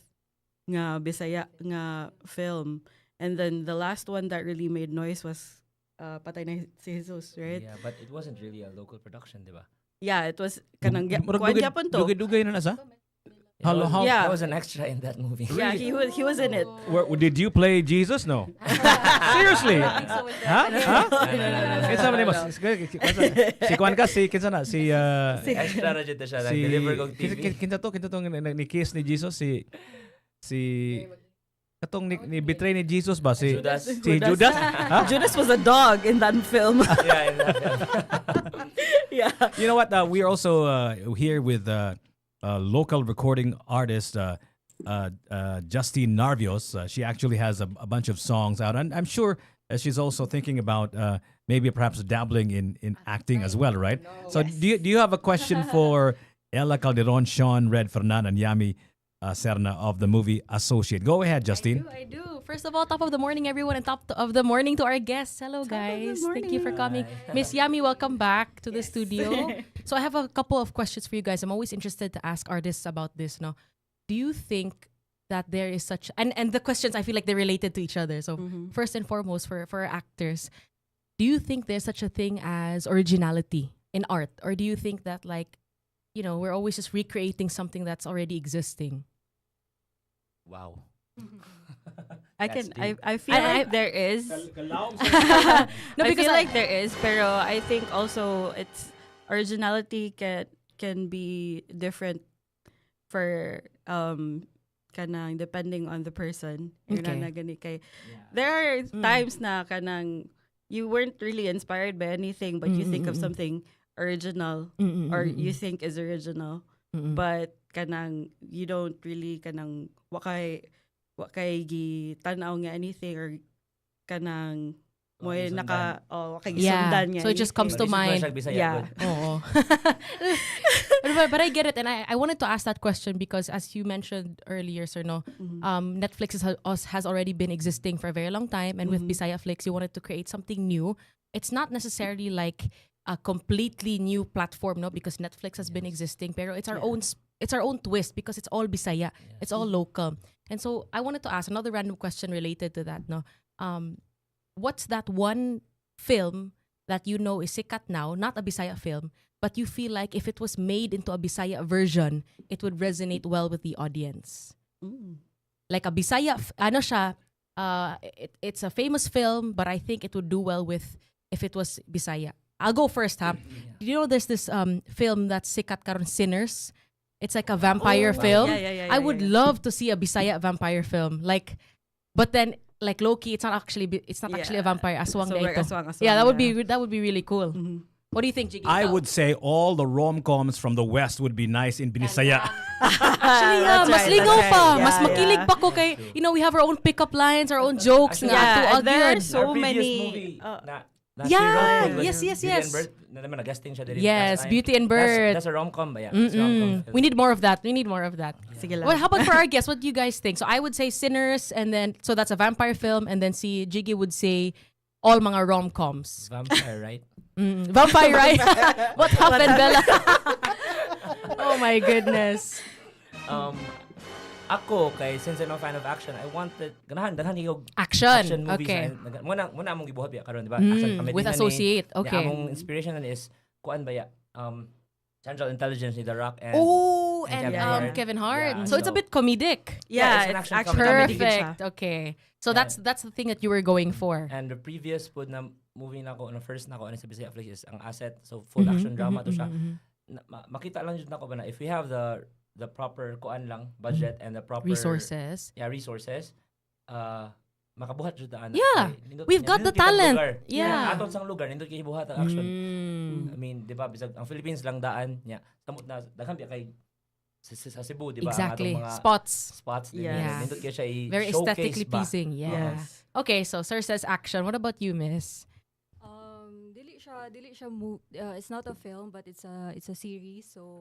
nga Bisaya nga film and then the last one that really made noise was Patay na si Jesus, right? Yeah, but it wasn't really a local production, di ba? Yeah, it was kanang kuan gyapon to. Dugay na nasa? That was an extra in that movie. Yeah, he was in it. Did you play Jesus? No. Seriously? Huh? Kinsa man mo? Si kuan ka kinsa na si extra na jud siya deliver kog TV. Kinsa to ni kiss ni Jesus si katong ni betray ni Jesus ba si Judas. Si Judas? Huh? Judas was a dog in that film. Yeah, in that film. Yeah. You know what? We're also here with local recording artist Justine Narvios. She actually has a bunch of songs out, and I'm sure she's also thinking about maybe perhaps dabbling in acting as well, right? So do you have a question for Ella Calderon, Sean, Red Fernan, and Yamie Cerna of the movie Associate? Go ahead, Justine. I do. First of all, top of the morning, everyone, and top of the morning to our guests. Hello, guys. Thank you for coming. Miss Yamie, welcome back to the studio. So I have a couple of questions for you guys. I'm always interested to ask artists about this. No, do you think that there is such and the questions I feel like they're related to each other. So first and foremost, for actors, do you think there's such a thing as originality in art, or do you think that we're always just recreating something that's already existing? Wow. I feel like there is. No, I because feel like there is, pero I think also it's originality can be different for kanang depending on the person. Okay. There are times na kanang you weren't really inspired by anything, but you think of something original or you think is original, but kanang you don't really kanang wakay gi tanaw nga anything or kanang mo naka wakay gisundan nga. So it just comes to mind. Yeah. Oh. But I get it, and I wanted to ask that question because, as you mentioned earlier, sir, Netflix has already been existing for a very long time, and with Bisaya Flix, you wanted to create something new. It's not necessarily like a completely new platform, no, because Netflix has been existing, pero it's our own twist because it's all Bisaya, it's all local. And so I wanted to ask another random question related to that, no. What's that one film that is sikat now, not a Bisaya film, but you feel like if it was made into a Bisaya version, it would resonate well with the audience? Like a Bisaya, it's a famous film, but I think it would do well if it was Bisaya. I'll go first, huh? There's this film that's sikat karon, Sinners. It's like a vampire film. Yeah, I would love to see a Bisaya vampire film. But then low-key, it's not actually a vampire. Aswang na ito. Aswang, yeah, that would be really cool. What do you think, Jiggy? I would say all the rom-coms from the West would be nice in Binisaya. Actually, mas lingaw pa. Mas makilig pa ko kay, we have our own pickup lines, our own jokes. Yeah, there are so many. Yes. Yes, Beauty and Bird. That's a rom-com ba? Yeah. Rom-com. We need more of that. Sige lang. Well, how about for our guests? What do you guys think? So I would say Sinners, and then so that's a vampire film, and then si Jiggy would say all mga rom-coms. Vampire, right? Vampire, right? What happened, Bella? Oh my goodness. Ako, since I'm a fan of action, I wanted ganahan yung action movies. Okay. Muna among gibuhat biya karon, di ba? Action comedy with Associate. Okay. Among inspiration is kuan ba ya? Central Intelligence ni The Rock and Kevin Hart. Yeah, so it's a bit comedic. Yeah, it's an action comedy. Perfect. Okay. So that's the thing that you were going for. And the previous movie na ako, first na ako, sa Bisaya Flicks is ang Asset. So, full action drama to siya. Makita lang dyan ako ba na if we have the proper kuan lang, budget and the proper Resources. Yeah, resources. Makabuhat jud ta. Yeah. We've got the talent. Yeah. Aton sang lugar nindot kay buhat ang action. I mean, 'di ba bisag ang Philippines lang daan nya. Samot na daghan kay sa Cebu, 'di ba? Exactly. Ang atong mga Spots. din. Yeah. Nindot kay siya Very i-showcase aesthetically ba. pleasing. Yeah. Yes. Okay, so Sir says action. What about you, Miss? Dili siya it's not a film but it's a series. So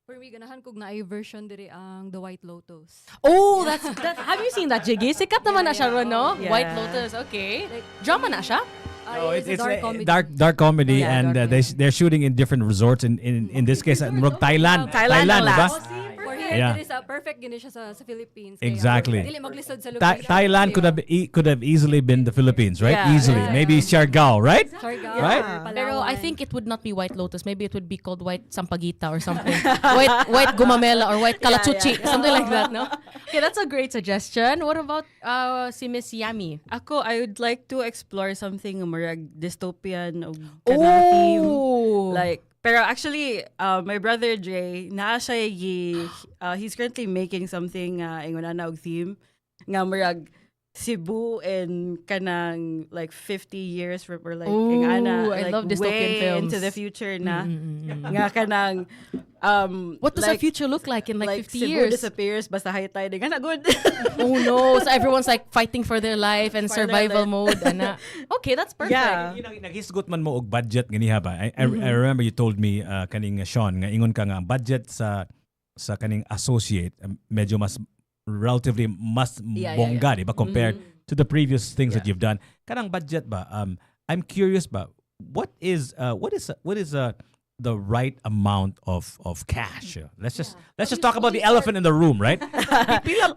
for me ganahan kog na ay version diri ang The White Lotus. Oh, that's that. Have you seen that, Jiggy? Sikat naman na siya, ron, no? Yeah. White Lotus. Okay. Drama na siya? No, It's a dark comedy. dark comedy, Yeah, and dark they're shooting in different resorts. In this case, Thailand, Thailand ang diba? last. For here, Yeah. diri sa perfect gini siya sa Philippines. Exactly. Dili maglisod sa location. Thailand could have easily been the Philippines, right? Yeah. Easily, Yeah. maybe Siargao, right? Siargao, Right? Palawan. Pero I think it would not be White Lotus. Maybe it would be called White Sampaguita or something. white Gumamela or White Kalachuchi. Something like that, no? Okay, that's a great suggestion. What about si Miss Yamie? Ako, I would like to explore something murag dystopian o kanang theme. Like, pero actually, my brother Jay, naa siya he's currently making something ingon na og theme nga murag Cebu in kanang like 50 years for like Ooh, ingana I like love dystopian way films. into the future na nga kanang What does like, our future look like in like 50 Cebu years? disappears basta high tide nga good. Oh no! So everyone's like fighting for their life and For their survival life. mode. Okay, that's perfect. Yeah. Naghisgot man mo og budget ganiha ba? I remember you told me kaning Sean nga ingon ka nga ang budget sa kaning associate medyo mas relatively mas bongga, di ba, compared to the previous things that you've done. Kanang budget ba? I'm curious ba, what is the right amount of cash? Let's just talk about the elephant in the room, right?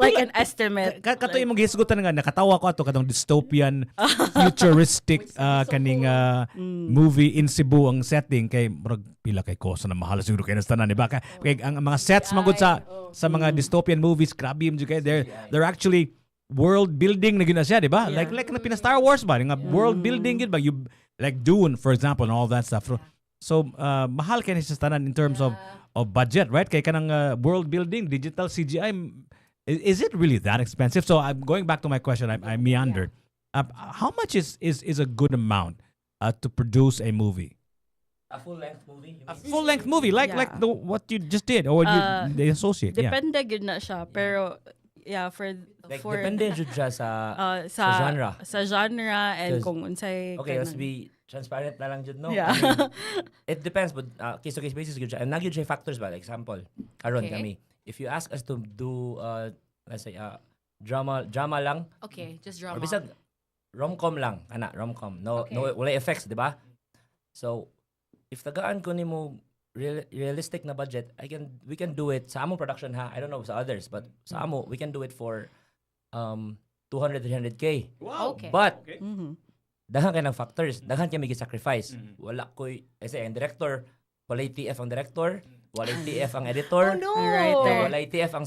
Like an estimate. Kato yung maghisgutan nga nakatawa ko ato katong dystopian futuristic kaning movie in Cebu ang setting kay murag pila kay kosa na mahal siguro kay nastanan, di ba? Kay ang mga sets magud sa mga dystopian movies, grabe yung kay they're actually world building na gyud na siya, di ba? Yeah. Like na pina Star Wars ba nga world building gyud ba, you like Dune for example and all that stuff. So mahal kay ni sa tanan in terms of budget, right? Kay kanang world building, digital CGI, is it really that expensive? So I'm going back to my question. I meandered. How much is a good amount to produce a movie? A full-length movie? A full-length movie, like what you just did, or the associate. Depende gud na siya, pero yeah, for Depende jud siya sa genre. Sa genre and 'Cause- kung unsay Okay, let's be transparent na lang jud, no? Yeah. I mean, it depends, but case to case basis gyud siya. And nagyud siya factors ba? Like, example, aron Okay. kami. If you ask us to do let's say drama lang Okay, just or drama. bisag rom-com lang, rom-com. No Okay. wala effects, di ba? So, if tagaan ko nimo realistic na budget, we can do it sa among production ha. I don't know sa others, but sa amo we can do it for 200-300K. Wow. Okay. But Mhm. daghan kay ng factors, daghan kay may sacrifice. Wala koy kasi ang director, wala TF ang director, wala TF ang editor. Oh no! Writer. Wala TF ang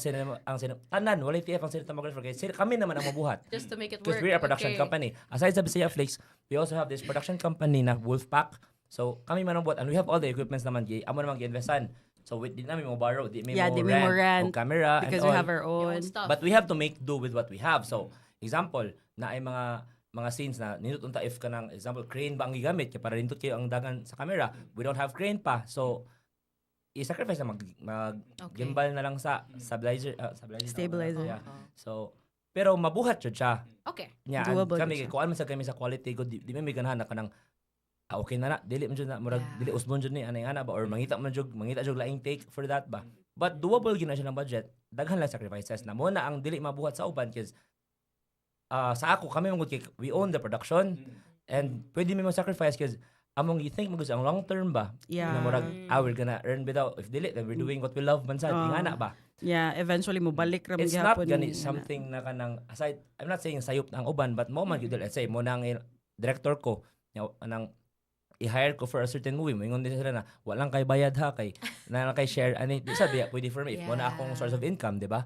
tanan, wala TF ang cinematographer kay kami naman ang mabuhat. Just to make it Because work. we're a production Okay. company. Aside sa Bisaya Flix, we also have this production company na Wolfpack. So, kami man ang buhat. And we have all the equipments naman. Amo naman gi-investan. So, di namin mo borrow. Di Yeah, di mo rent. o camera. Because and we all. have our Your own. own stuff. But we have to make do with what we have. So, example, na ay mga scenes na nindot unta if kanang example crane ba ang gigamit kay para nindot kayo ang dagan sa camera. We don't have crane pa. So, i-sacrifice na mag Okay. gimbal na lang sa stabilizer. Stabilizer. Yeah. So, pero mabuhat jud siya. Okay. Yeah, Doable kami jud siya. kuan man sa kami sa quality ko di may ganahan na kanang okay na dili man jud na murag Yeah. dili usbon jud ni anay ana ba or mangita jud laing take for that ba. But doable gina siya ng budget. Daghan lang sacrifices na mo na ang dili mabuhat sa uban cause sa ako kami mangud kay we own the production and pwede mi mo sacrifice cause among you think magud ang long term ba Yeah. na murag we're gonna earn without if dili then we're doing what we love man sad ingana ba. Yeah, eventually mo balik ra It's not gihapon gani ni- something na kanang aside I'm not saying sayop na ang uban but mo man gyud let's say mo nang director ko nang i-hire ko for a certain movie mo ingon din sila na walang kay bayad ha kay na lang kay share ani di sabi pwede for me if mo na akong source of income di ba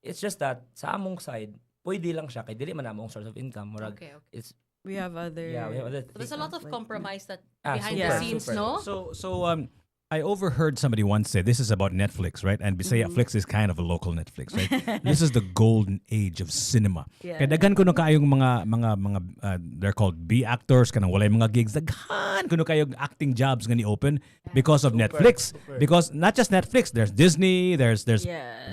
it's just that sa among side pwede lang siya kay dili man among source of income murag Okay. it's We have other. Yeah, we have other So there's a lot of Like- compromise that Ah, behind super, the scenes, super. no? So I overheard somebody once say this is about Netflix, right? And Bisaya Flix is kind of a local Netflix, right? This is the golden age of cinema. Yeah. Kaya daghan kuno kayong mga they're called B actors kanang walay mga gigs, daghan kuno kayong acting jobs nga ni open because of Netflix. super. Because not just Netflix, there's Disney, there's Yeah.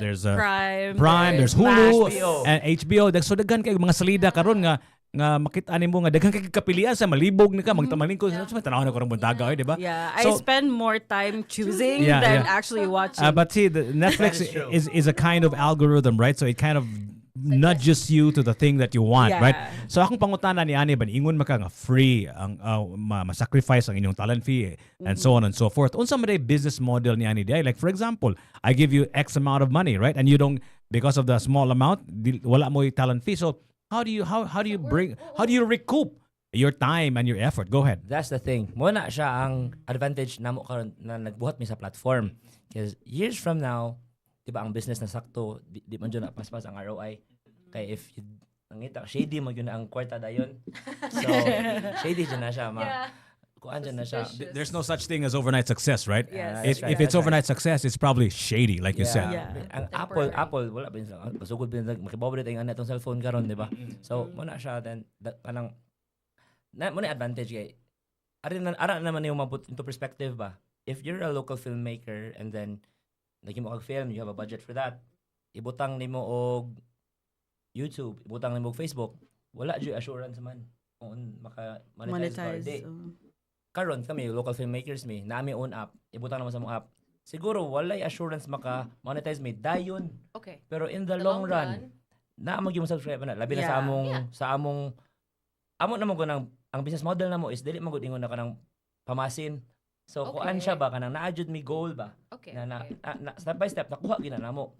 Prime, there's Hulu, HBO. and HBO. So daghan kay mga salida karon nga makita nimo nga daghan kay kapilian sa malibog ni ka magtamalingko sa tanaw na ko ring buntaga, di ba? Yeah, I So- spend more time choosing Yeah, than yeah. actually watching. But see, the Netflix That is true. is a kind of algorithm, right? So it kind of nudges you to the thing that you want, Yeah. right? So akong pangutana ni ani ban ingon maka nga free ang ma-sacrifice ang inyong talent fee and so on and so forth. Unsa man day business model ni ani day? Like for example, I give you X amount of money, right? And you don't, because of the small amount, wala mo yung talent fee. So how do you recoup your time and your effort? Go ahead. That's the thing. Muna siya ang advantage namo karon na nagbuhat mi sa platform. Because years from now, di ba ang business na sakto, di man dyan na paspas ang ROI. Kaya if you nangita, shady mo yun na ang kwarta dayon. So, shady dyan na siya. Kuan dyan na siya. There's no such thing as overnight success, right? Yes. If, That's right, if it's that's right. overnight success, it's probably shady, like you said. Yeah. Ang Temporary. Apple, wala pa yun. Pasugod pa yun. Makibobre tayo nga itong cellphone karon, di ba? So, muna siya, then, kanang, muna advantage kay, ara naman yung mabut into perspective ba? If you're a local filmmaker and then, naging mo kag-film, you have a budget for that, ibutang nimo og YouTube, ibutang nimo og Facebook, wala dyan assurance man kung maka-monetize ka or di. Karon kami local filmmakers mi nami own app ibutang naman sa mong app siguro walay assurance maka monetize mi dayon Okay. pero in the long run na mo gyud subscribe na labi na sa Yeah. among Yeah. amo naman ko nang ang business model namo is dili man gud ingon na kanang pamasin so kuan Okay. siya ba kanang naa-jud mi goal ba Okay. na okay. step by step nakuha gina namo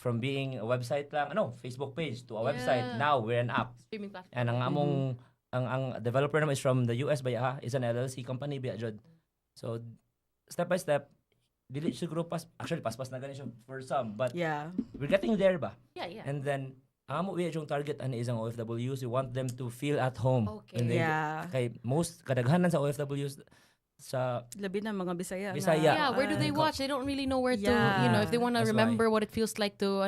from being a website lang Facebook page to a website Yeah. now we're an app Streaming platform. and ang among ang developer naman is from the US ba ha? Is an LLC company ba jud. So step by step dili siguro actually paspas na gani siya for some but Yeah. we're getting there ba. Yeah, yeah. And then ang amo yung target ani isang OFWs, we want them to feel at home. Okay. When they- Yeah. Kay most kadaghanan sa OFWs sa Labi na mga Bisaya. Bisaya. Yeah, where do they watch? They don't really know where to, if they want to That's remember what it feels like to,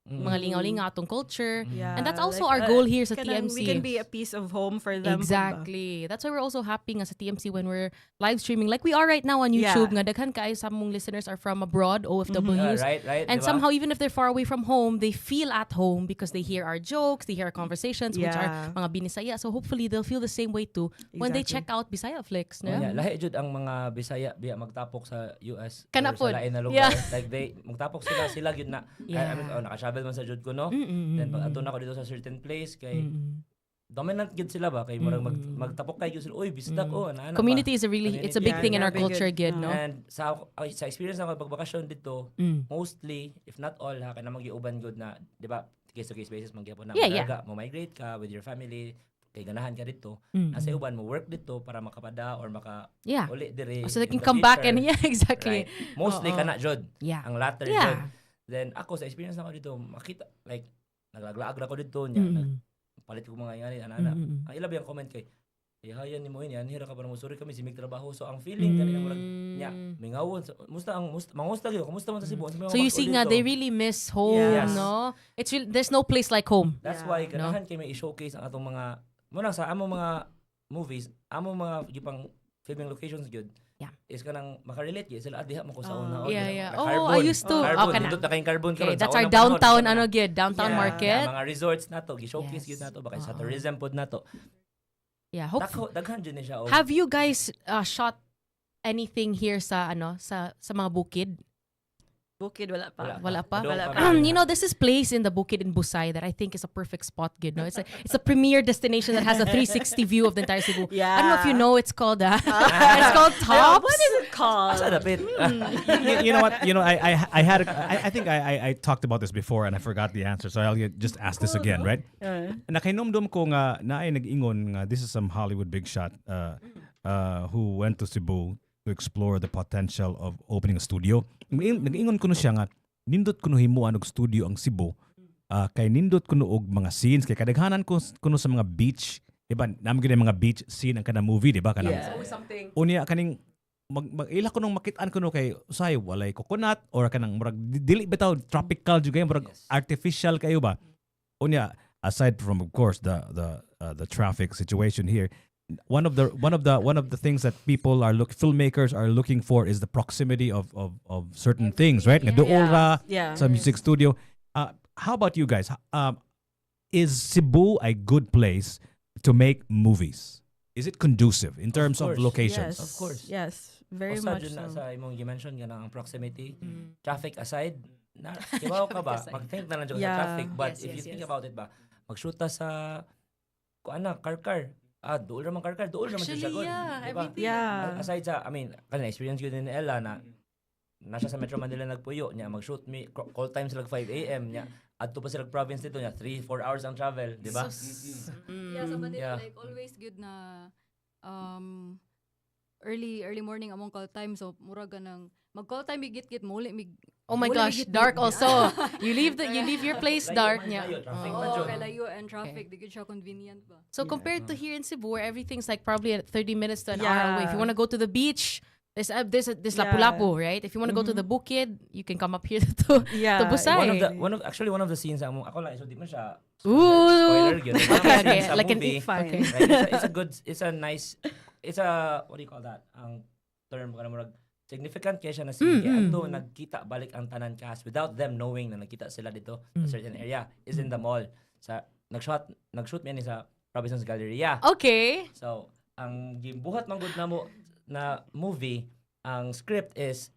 mga Mm. lingaw-lingaw atong culture. Yeah, And that's also like, our goal here sa kanang TMC. We can be a piece of home for them. Exactly. That's why we're also happy nga sa TMC when we're live streaming like we are right now on YouTube. Nga daghan kaayo sa mong listeners are from abroad, OFWs. right. And diba? somehow, even if they're far away from home, they feel at home because they hear our jokes, they hear our conversations, which are Yeah. mga binisaya. So hopefully, they'll feel the same way too when they check Exactly. out Bisaya Flicks. Oh, No? yeah. Lahi jud ang mga Bisaya biya magtapok sa US Kana or sa pod. lain na Yeah. lugar. Like they magtapok sila gyud na. Yeah. I mean, naka-travel man sa jud ko no. Then pag ato na ako dito sa certain place kay dominant gid sila ba kay murag magtapok kay gyud sila. Oy, bisita ko ana. Community is it's a big Yeah, thing in our grabe culture, good. gid, no? And sa experience ako pagbakasyon dito, mostly if not all ha kana magiuban gud na, di ba? Case to case basis man gyapon na Yeah, yeah. Malaga, mo migrate ka with your family kay ganahan ka dito. Nasa uban mo work dito para makapada or maka Yeah. uli dire. So they in can the come back future. and yeah, exactly. Right. Mostly Oo. kana jud. Yeah. Ang latter Yeah. jud. Then ako sa experience na ako dito, makita like naglaglaag ra ko dito nya. Palit ko mga ingani ana. Ang ilabi ang comment kay hayan nimo ini anhira ka para mo sorry kami si mig trabaho so ang feeling kanina murag nya mingawon musta mangusta gyud kumusta man sa Cebu. So you see nga, they really miss home, Yes. no? It's there's no place like home. That's Yeah. why ganahan kay may i-showcase ang atong mga muna sa among mga movies, among mga gipang filming locations gyud. Yeah. Is kanang makarelate gyud sila diha mo ko sa una. Yeah, yeah. Like Oh, carbon. I used to. Carbon, Okay na. nindot na kayong carbon Okay, karon. Sa that's our unang panahon, downtown, isa na. downtown Yeah. market. Mga resorts na to, gi-showcase Yes. gyud na to, baka sa Oo. tourism pod na to. Yeah, Daghan jud ni siya. oh. Have you guys shot anything here sa sa mga bukid? Bukid, wala pa. Wala pa? Wala pa. You know, there's this place in the Bukid in Busay that I think is a perfect spot, good, no? It's a premier destination that has a 360 view of the entire Cebu. Yeah. I don't know if you know, it's called it's called Tops. What is it called? Asa dapit? You know what? You know, I had I think I talked about this before and I forgot the answer, so I'll just ask this again, right? Nakinomdom ko nga naay nag-ingon nga this is some Hollywood big shot who went to Cebu to explore the potential of opening a studio. Nag-ingon ko no siya nga nindot kuno himuan og studio ang Cebu. Kay nindot kuno og mga scenes kay kadaghanan kuno sa mga beach Diba, naman gina mga beach scene ang kanang movie, diba? Kanang, Yeah. Always something. unya kaning ila ko nung makitaan ko no kay usay walay coconut or kanang murag dili bitaw tropical jud kayo murag Yes. artificial kayo ba unya aside from of course the traffic situation here one of the things that people are filmmakers are looking for is the proximity of certain things, right? Nga dool ra Yeah. sa music studio. How about you guys? Is Cebu a good place to make movies? Is it conducive in terms of course. locations? Yes. Of course. Yes. Very Usa much dyan na so. sa imong gi-mention nga ang proximity, traffic aside, na kibaw ka ba? Mag-think na lang dyan Yeah. sa traffic. But Yes, if you yes, think yes. about it ba, mag-shoot ta sa car-car. Dool naman car-car. Dool naman siya Actually, sagot. yeah, Diba? everything. Yeah. Aside sa, kanina experience ko din ni Ella na nasa sa Metro Manila nagpuyo niya, mag-shoot me, call time sila 5 a.m. niya, adto pa sila province dito niya, 3-4 hours ang travel, di ba? Yeah, sa Manila, Yeah. like, always good na early morning among call time. So, mura ka ng, mag-call time, git-git, muli, Oh my Wala gosh, may dark gitna. also. You leave your place Layo dark man niya. tayo, traffic Oh. man Oo, dyan. kay layo and traffic, di gid siya convenient ba? So compared to here in Cebu, where everything's like probably at 30 minutes to an hour Yeah. away. If you want to go to the beach, there's Yeah. Lapu-Lapu, right? If you want to go to the Bukid, you can come up here to Yeah. to Busay. One of the scenes ako lang, so di man siya Ooh. spoiler yun. Okay, Sa like an movie, Fine. okay. right, it's a what do you call that? Ang term ka na murag significant kaya siya na scene. Kaya ato nagkita balik ang tanan cast without them knowing na nagkita sila dito sa certain area is in the mall. Nag-shoot niya ni sa Robinson's Galleria. Okay. So, ang gibuhat man gud namo na movie, ang script is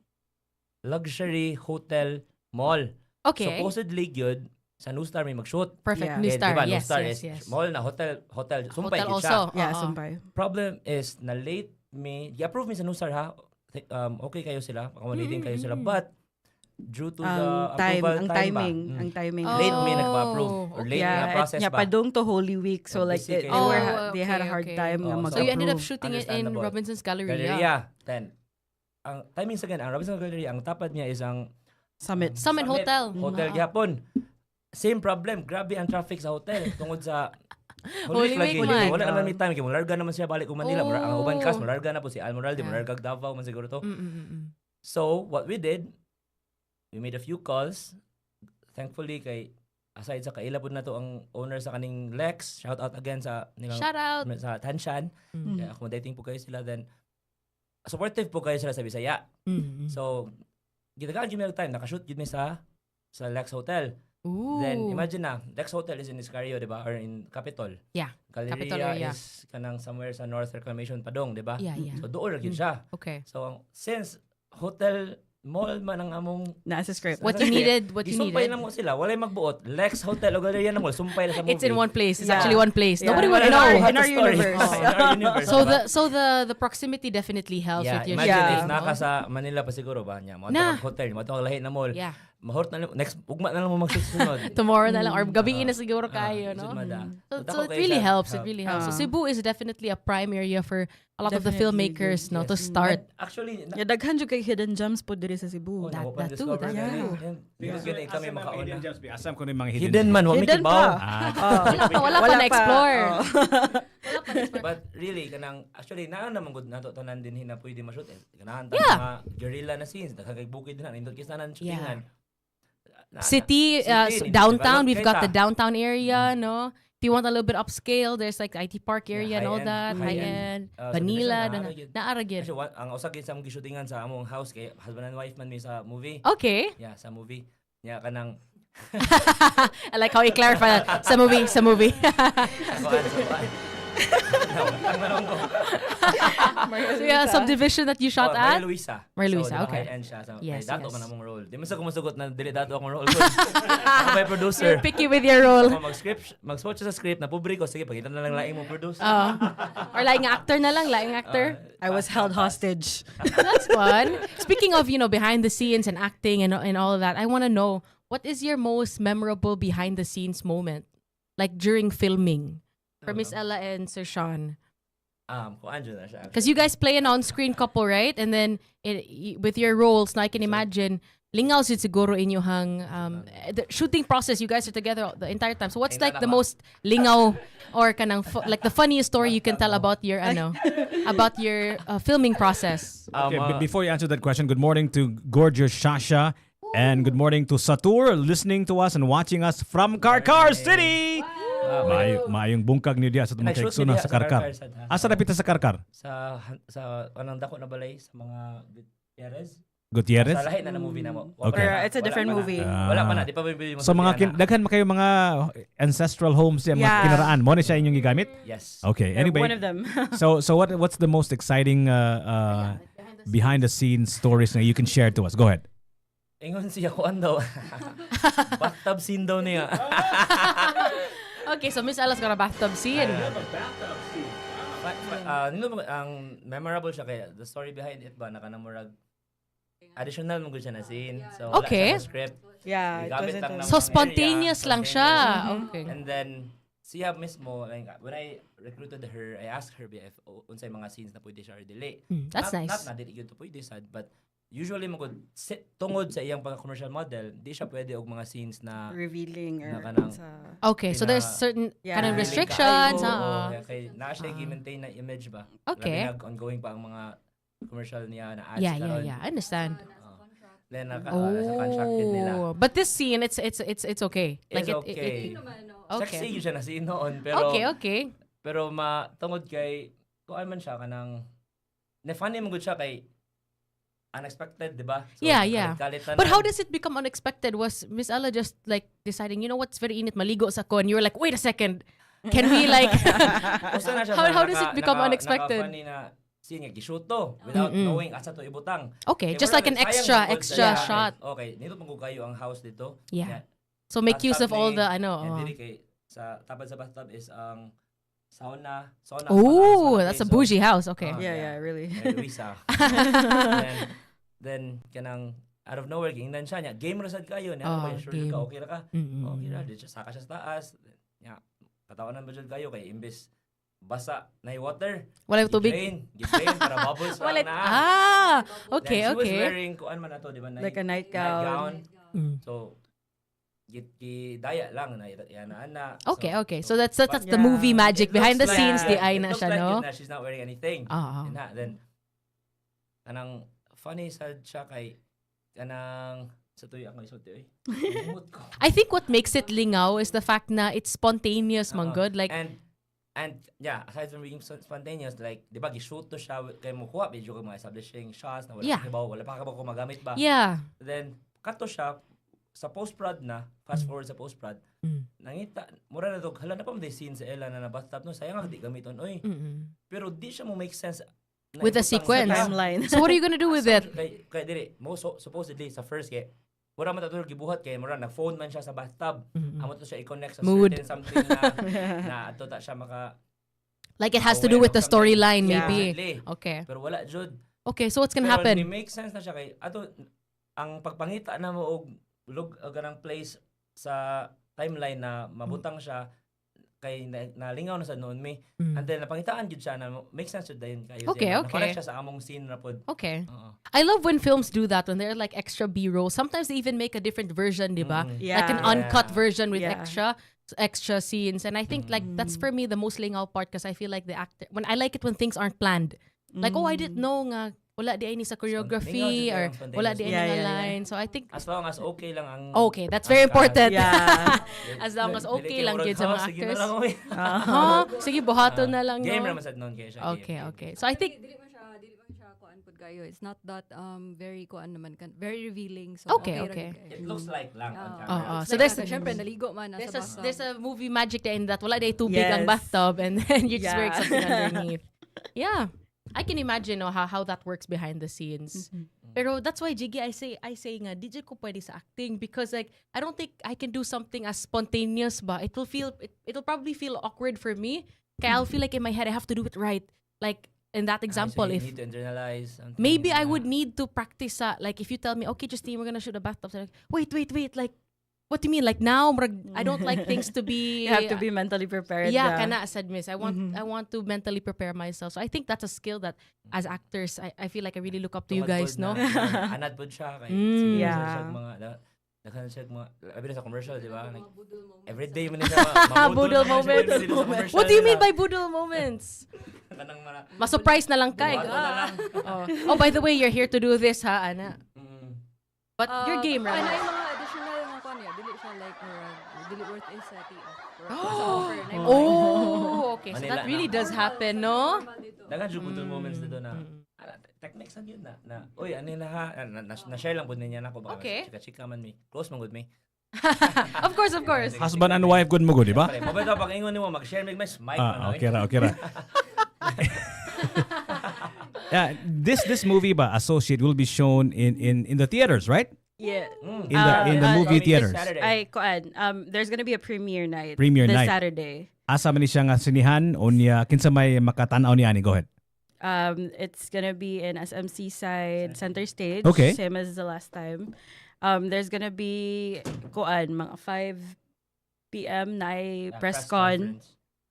luxury hotel mall. Okay. Supposedly good sa New Star may mag-shoot. Perfect. Yeah. New Star. Diba, New Yes, Star yes, is yes. mall na hotel sumpay Hotel gid siya. also. Yeah, Oo. sumpay. Problem is na late me i-approve me sa New Star ha. Okay kayo sila, accommodating kayo sila, but due to the approval Ang time ba, timing. Ang timing. Oh. late me nagpa-approve or late Yeah, na process yeah, ba. padung to Holy Week. So like Busy they, kayo. they had a hard okay. time nga Oh, mag-approve. So you ended up shooting it in Understandable. Robinson's Galleria. Galleria. Then, ang timing sa ang Robinson Galleria, ang tapad niya is ang Summit. Summit Hotel. Hotel Oo. gihapon. Same problem. Grabe ang traffic sa hotel tungod sa Holy Week lagi. man. Wala naman may time. Kaya mularga naman siya balik kung Manila. Ang uban cast, Oh. mularga na po si Almoralde, Yeah. mularga Davao man siguro to. Mm-mm-mm. So, what we did, we made a few calls. Thankfully, kay aside sa kailapod na to ang owner sa kaning Lex, shout out again sa nilang Shout out. sa Tanshan. Mm. Kaya accommodating po kayo sila, then supportive po kayo sila sa Bisaya. Mm. So, gitagaan yun may time, nakashoot yun may sa Lex Hotel. Ooh. Then, imagine na, Lex Hotel is in Iscario, di ba? Or in Capitol. Yeah, Galleria Capitol area. is kanang somewhere sa North Reclamation Padong, di ba? Yeah, yeah. So, doon rin siya. Okay. So, since hotel mall man ang among Nasa script. What you needed, what you gisumpay needed. na mo sila, walay magbuot. Lex Hotel o Galleria na mo, sumpay na sa movie. It's in one place. It's Yeah. actually one place. Yeah. Nobody would In know. our- What in the our story? universe. In our universe. So diba? the proximity definitely helps Yeah, with your imagine shooting, if no? naka sa Manila pa siguro ba niya. Mo Na. hotel, mo lahi na mall. Yeah. Mahort na next ugma na lang mo magsusunod. Tomorrow na lang or gabi na siguro kayo, Isud no? mada. So dako it kayo really siya helps. It really helps. So Cebu is definitely a prime area for a lot of the Definitely filmmakers, good, no, to yes. start. Actually, Yeah, daghan jud kay hidden gems po diri sa Oh, Cebu. That- nakupan that too, discover that gani. too. Yan. Because gani kami makauna. Asam ko na yung mga Hidden man, wa mi Hidden kibaw. pa. Wala pa na-explore. Oh. But really kanang actually naa naman gud nato tanan din na pwede ma-shoot. Ganahan ta Yeah. mga guerrilla na scenes, daghang kay bukid na indot kis tanan shootingan. City, City, downtown, develop we've got the kita. downtown area, no? If you want a little bit upscale, there's like the IT Park area Yeah, and all high-end, that, high-end. high-end, Vanilla, subdivision, naaragid. Kasi ang usa gid sa among gishootingan sa among house kay husband and wife man mi sa movie. Okay. Yeah, sa movie. Yeah, kanang I like how you clarify that. Sa movie. kuan. Ang manong ko. So yeah, subdivision that you shot Maria at? Luisa. Maria So, Luisa, diba, okay. high-end siya. So, Yes, dato yes. man among role. Di man sa kumusugot na dili dato akong role. Ako may producer. You're picky with your role. Ako mag-swatch sa script na pobre ko. Sige, pagitan na lang laing mo produce. Or laing actor na lang, laing actor. I was held hostage. That's fun. Speaking of, behind the scenes and acting and all of that, I want to know, what is your most memorable behind the scenes moment? Like during filming? For Miss Ella and Sir Sean. Kuan dyan na siya. Because you guys play an on-screen couple, right? And then with your roles, now I can imagine lingaw si siguro inyong the shooting process. You guys are together the entire time. So what's like the most lingaw or kanang like the funniest story you can tell about your about your filming process? Okay, before you answer that question, good morning to gorgeous Shasha. And good morning to Satur listening to us and watching us from Karkar City. Maayong bungkag niyo diya sa tumang kaigsunan sa Karkar. Asa napita sa Karkar? Sa anong dako na balay sa mga Gutierrez. Gutierrez? Sa lahi na movie na mo. Okay. It's a different movie. Wala pa na, di pa bibili mo. So mga daghan kayo mga ancestral homes mga kinaraan mo na siya inyong gigamit? Yes. Okay. They're Anyway. one of them. so what's the most exciting behind the scenes stories na you can share to us? Go ahead. Ingon siya ko daw. Bathtub scene daw niya. Okay, so Miss Ella's got a bathtub scene. Ang memorable siya kaya the story behind it ba nakanamurag additional mo siya na scene. So wala Okay. siya sa script. Yeah, it Gamit wasn't lang a- ng So mga spontaneous area, lang siya. Okay. And then siya mismo like, when I recruited her, I asked her if unsay mga scenes na pwede siya or delay. That's nice. Not na dili yun to pwede sad, but usually mo tungod sa iyang pagka-commercial model, di siya pwede og mga scenes na revealing or na kanang- Okay, so there's certain Yeah. kind of Really restrictions. Kaayo, kay na siya i-maintain na image ba. Okay. Labi ongoing pa ang mga commercial niya na ads Yeah, karon. I understand. Then nasa contracted nila. Oh, but this scene, it's okay. It's Like okay. Okay. Sexy yun siya na scene noon, pero Okay. pero matungod kay kuan man siya kanang na funny mo gud siya kay unexpected, di ba? So, Yeah. kalit-kalitan But lang. how does it become unexpected? Was Miss Ella just like deciding, you know what's very init, maligo sa ko, and you were like, wait a second, can we like, Usa na siya how sa does it become unexpected? Naka-funny na scene nga gishoot to without knowing asa to ibutang. Okay, Kaya just mura like an na, sayang extra bukod sa- shot. Okay, nito pang kayo ang house dito. Yeah. So make use of all the, And dili kay sa tapad sa bathtub is ang sauna. Oh, that's a bougie house. Okay. Yeah, really. Luisa. then kanang out of nowhere gingnan siya niya. Game ra sad kayo niya. Okay, sure game. ka, okay ra ka. Mm-mm. Okay ra, di siya saka siya sa taas. Nya, tatawanan ba jud kayo kay imbes basa na yung water. Wala yung tubig. Gitrain para bubbles Wala. na. Okay, Then she was okay. wearing kuan man ato, di ba? Like a nightgown. So daya lang na ana. Okay. So that's the Yeah. movie magic It behind the looks scenes. like- Di ay it na looks siya, like no? yun na she's not wearing anything. Ah. Then kanang funny sad siya kay kanang sa tuyo ako isulti Limot ko. I think what makes it lingaw is the fact na it's spontaneous, man good. Like, And yeah, aside from being spontaneous, like, di ba, gishoot to siya, kay mo kuha, medyo ko mga establishing shots na Yeah. wala pa ka ba magamit ba? yeah. Then, cut to siya, sa post-prod na, fast forward sa post-prod, nangita, mura na to, hala na pa mo scene sa Ella na bathtub no, sayang di gamiton, oy. Pero di siya mo make sense na With the ibutang sequence. sa Timeline. So what are you gonna do with it? Kay dili, supposedly, sa first kay, wala man tatulog gibuhat kay mura nag-phone man siya sa bathtub. Amo to siya i-connect sa Mood. certain something na ato ta siya maka Like it has to do aware with of the something. storyline, Yeah. maybe. Exactly. Okay. Pero wala jud. Okay, so what's gonna Pero happen? make sense na siya kay ato ang pagpangita na mo og ganang place sa timeline na mabutang siya kay nalingaw na sa noon mi. And then napangitaan jud siya na make sense jud dayon kayo. Okay, siya. okay. Nakorek siya sa among scene na pod. Okay. Oo. I love when films do that, when they're like extra B-roll. Sometimes they even make a different version, di ba? Yeah. Like an uncut version with Yeah. extra scenes. And I think like that's for me the most lingaw part because I feel like the actor, when I like it when things aren't planned. Like, oh, I didn't know nga, wala di ay ni sa choreography or wala di ay Yeah, ni nga yeah, yeah. line. So I think, As long as okay lang ang okay, that's very important. Yeah. As long as Dili okay kay lang murag, yun sa mga sige na actors. lang, oy. Huh? Sige, buhaton na lang, Game no? naman sa noon kay siya. Okay. So I think, dili man siya kuan pud kayo. It's not that very kuan naman very revealing. So Okay, ra okay. gid kayo. It looks like lang on Yeah. camera. So there's- syempre naligo man nasa bathtub. there's a movie magic in that wala day tubig ang Yes. bathtub and then you just wear Yeah. something underneath. Yeah. I can imagine how that works behind the scenes. Pero that's why Jiggy I say nga DJ ko pwede sa acting because like I don't think I can do something as spontaneous ba. It'll probably feel awkward for me. Kaya I'll feel like in my head I have to do it right. Like in that example, So you if need to internalize something maybe I na- would need to practice like if you tell me, okay, Justine, we're gonna shoot a bathtub. So like, wait, like What do you mean? Like now, I don't like things to be. You have to be mentally prepared. Yeah, kana said miss. I want to mentally prepare myself. So I think that's a skill that as actors, I feel like I really look up to you guys, no? Anad po siya. Yeah. Nagkaroon siya mga, abi na sa commercial, di ba? Like, everyday mo na siya. Budol moments. What do you mean by budol moments? Ma-surprise na lang ka. Oh, by the way, you're here to do this, ha, Ana? But your game, right? Ano yung mga additional nga ko niya? Dili siya like, dili worth is sa TF. Oh, okay. So Manila that really does happen, no? Dagan siya budol moments dito na, techniques yun na, uy, ano yun na ha, na-share lang po niya na ako. Okay. Chika-chika man mi. Close man good mi. Of course. Husband and wife, good mo good, di ba? Mabito, pag ingon mo, mag-share mig mas mic. Okay ra. Yeah, this movie ba associate will be shown in the theaters, right? Yeah. In the movie theaters. There's gonna be a premiere night. Premiere this night. Saturday. Asa man ni siya nga sinihan o niya kinsa may makatan-aw ni ani? Go ahead. It's gonna be in SMC side center stage. Okay. Same as the last time. There's gonna be mga 5 p.m. na ay press con.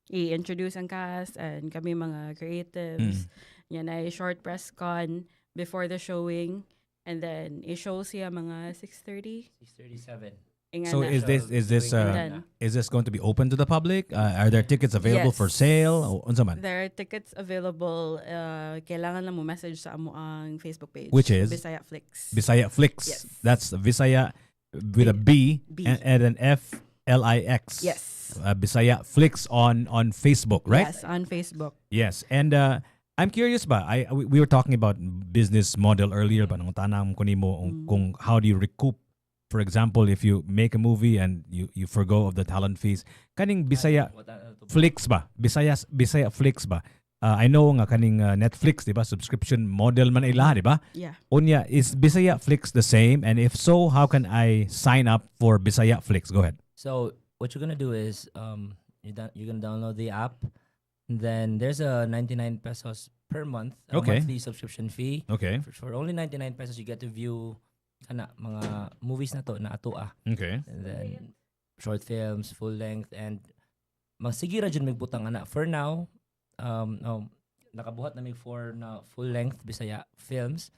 I-introduce ang cast and kami mga creatives. Yan ay short press con before the showing. And then i-show siya mga 6:30. 6:37. So is this going to be open to the public? Are there tickets available for sale? Unsa man? There are tickets available. Kailangan lang mo message sa amo ang Facebook page. Which is? Bisaya Flix. Bisaya Flix. Yes. That's Visaya with a B, and an FLIX. Yes. Bisaya Flix on Facebook, right? Yes, on Facebook. Yes. And I'm curious ba, we were talking about business model earlier, ba nung tanang ko nimo kung how do you recoup. For example, if you make a movie and you forgo of the talent fees, kaning Bisaya Flix ba? Bisaya Flix ba? I know nga kaning Netflix, di ba? Subscription model man ila, di ba? Yeah. Unya, is Bisaya Flix the same? And if so, how can I sign up for Bisaya Flix? Go ahead. So what you're gonna do is you're gonna download the app. And then there's a 99 pesos per month monthly subscription fee. Okay. For only 99 pesos, you get to view mga movies na to na atua. Okay. And then short films, full length, and magsigira dyan magbutang ana. For now, nakabuhat na mig 4 na full length Bisaya films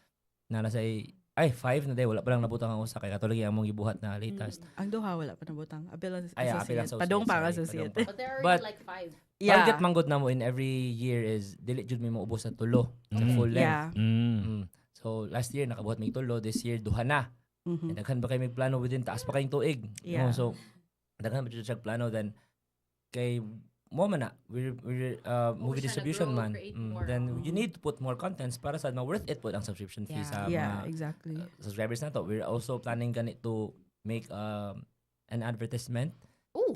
na nasa 5 na day wala pa lang nabutang ang usa kay katulog ang mong gibuhat na latest. Ang duha wala pa nabutang. Apil lang associate. Padong pa associate. But there are But, already like 5. Yeah. Target manggod na mo in every year is dili jud mi maubos sa tulo sa full length. Yeah. So last year nakabuhat mig tulo, this year duha na. And daghan ba kay mig plano within taas pa kayong tuig. Yeah. So daghan ba jud siya plano then kay mo man na we're movie distribution man. Then you need to put more contents para sa worth it po ang subscription fee sa mga exactly. subscribers na to. We're also planning ganit to make an advertisement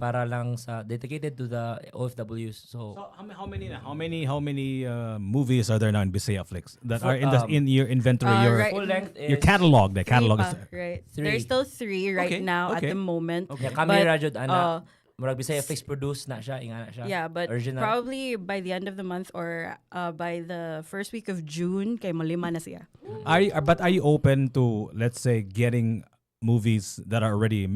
para lang sa dedicated to the OFWs. So how many movies are there now in Bisaya Flix that are in your inventory, full length your catalog? The catalog is right. 3. There's still 3 right now at the moment. Okay, kami rajud ana. Murag Bisaya Flix produce na siya, ingana siya. Yeah, but original. Probably by the end of the month or by the first week of June, kay malima na siya. But are you open to, let's say, getting movies that are already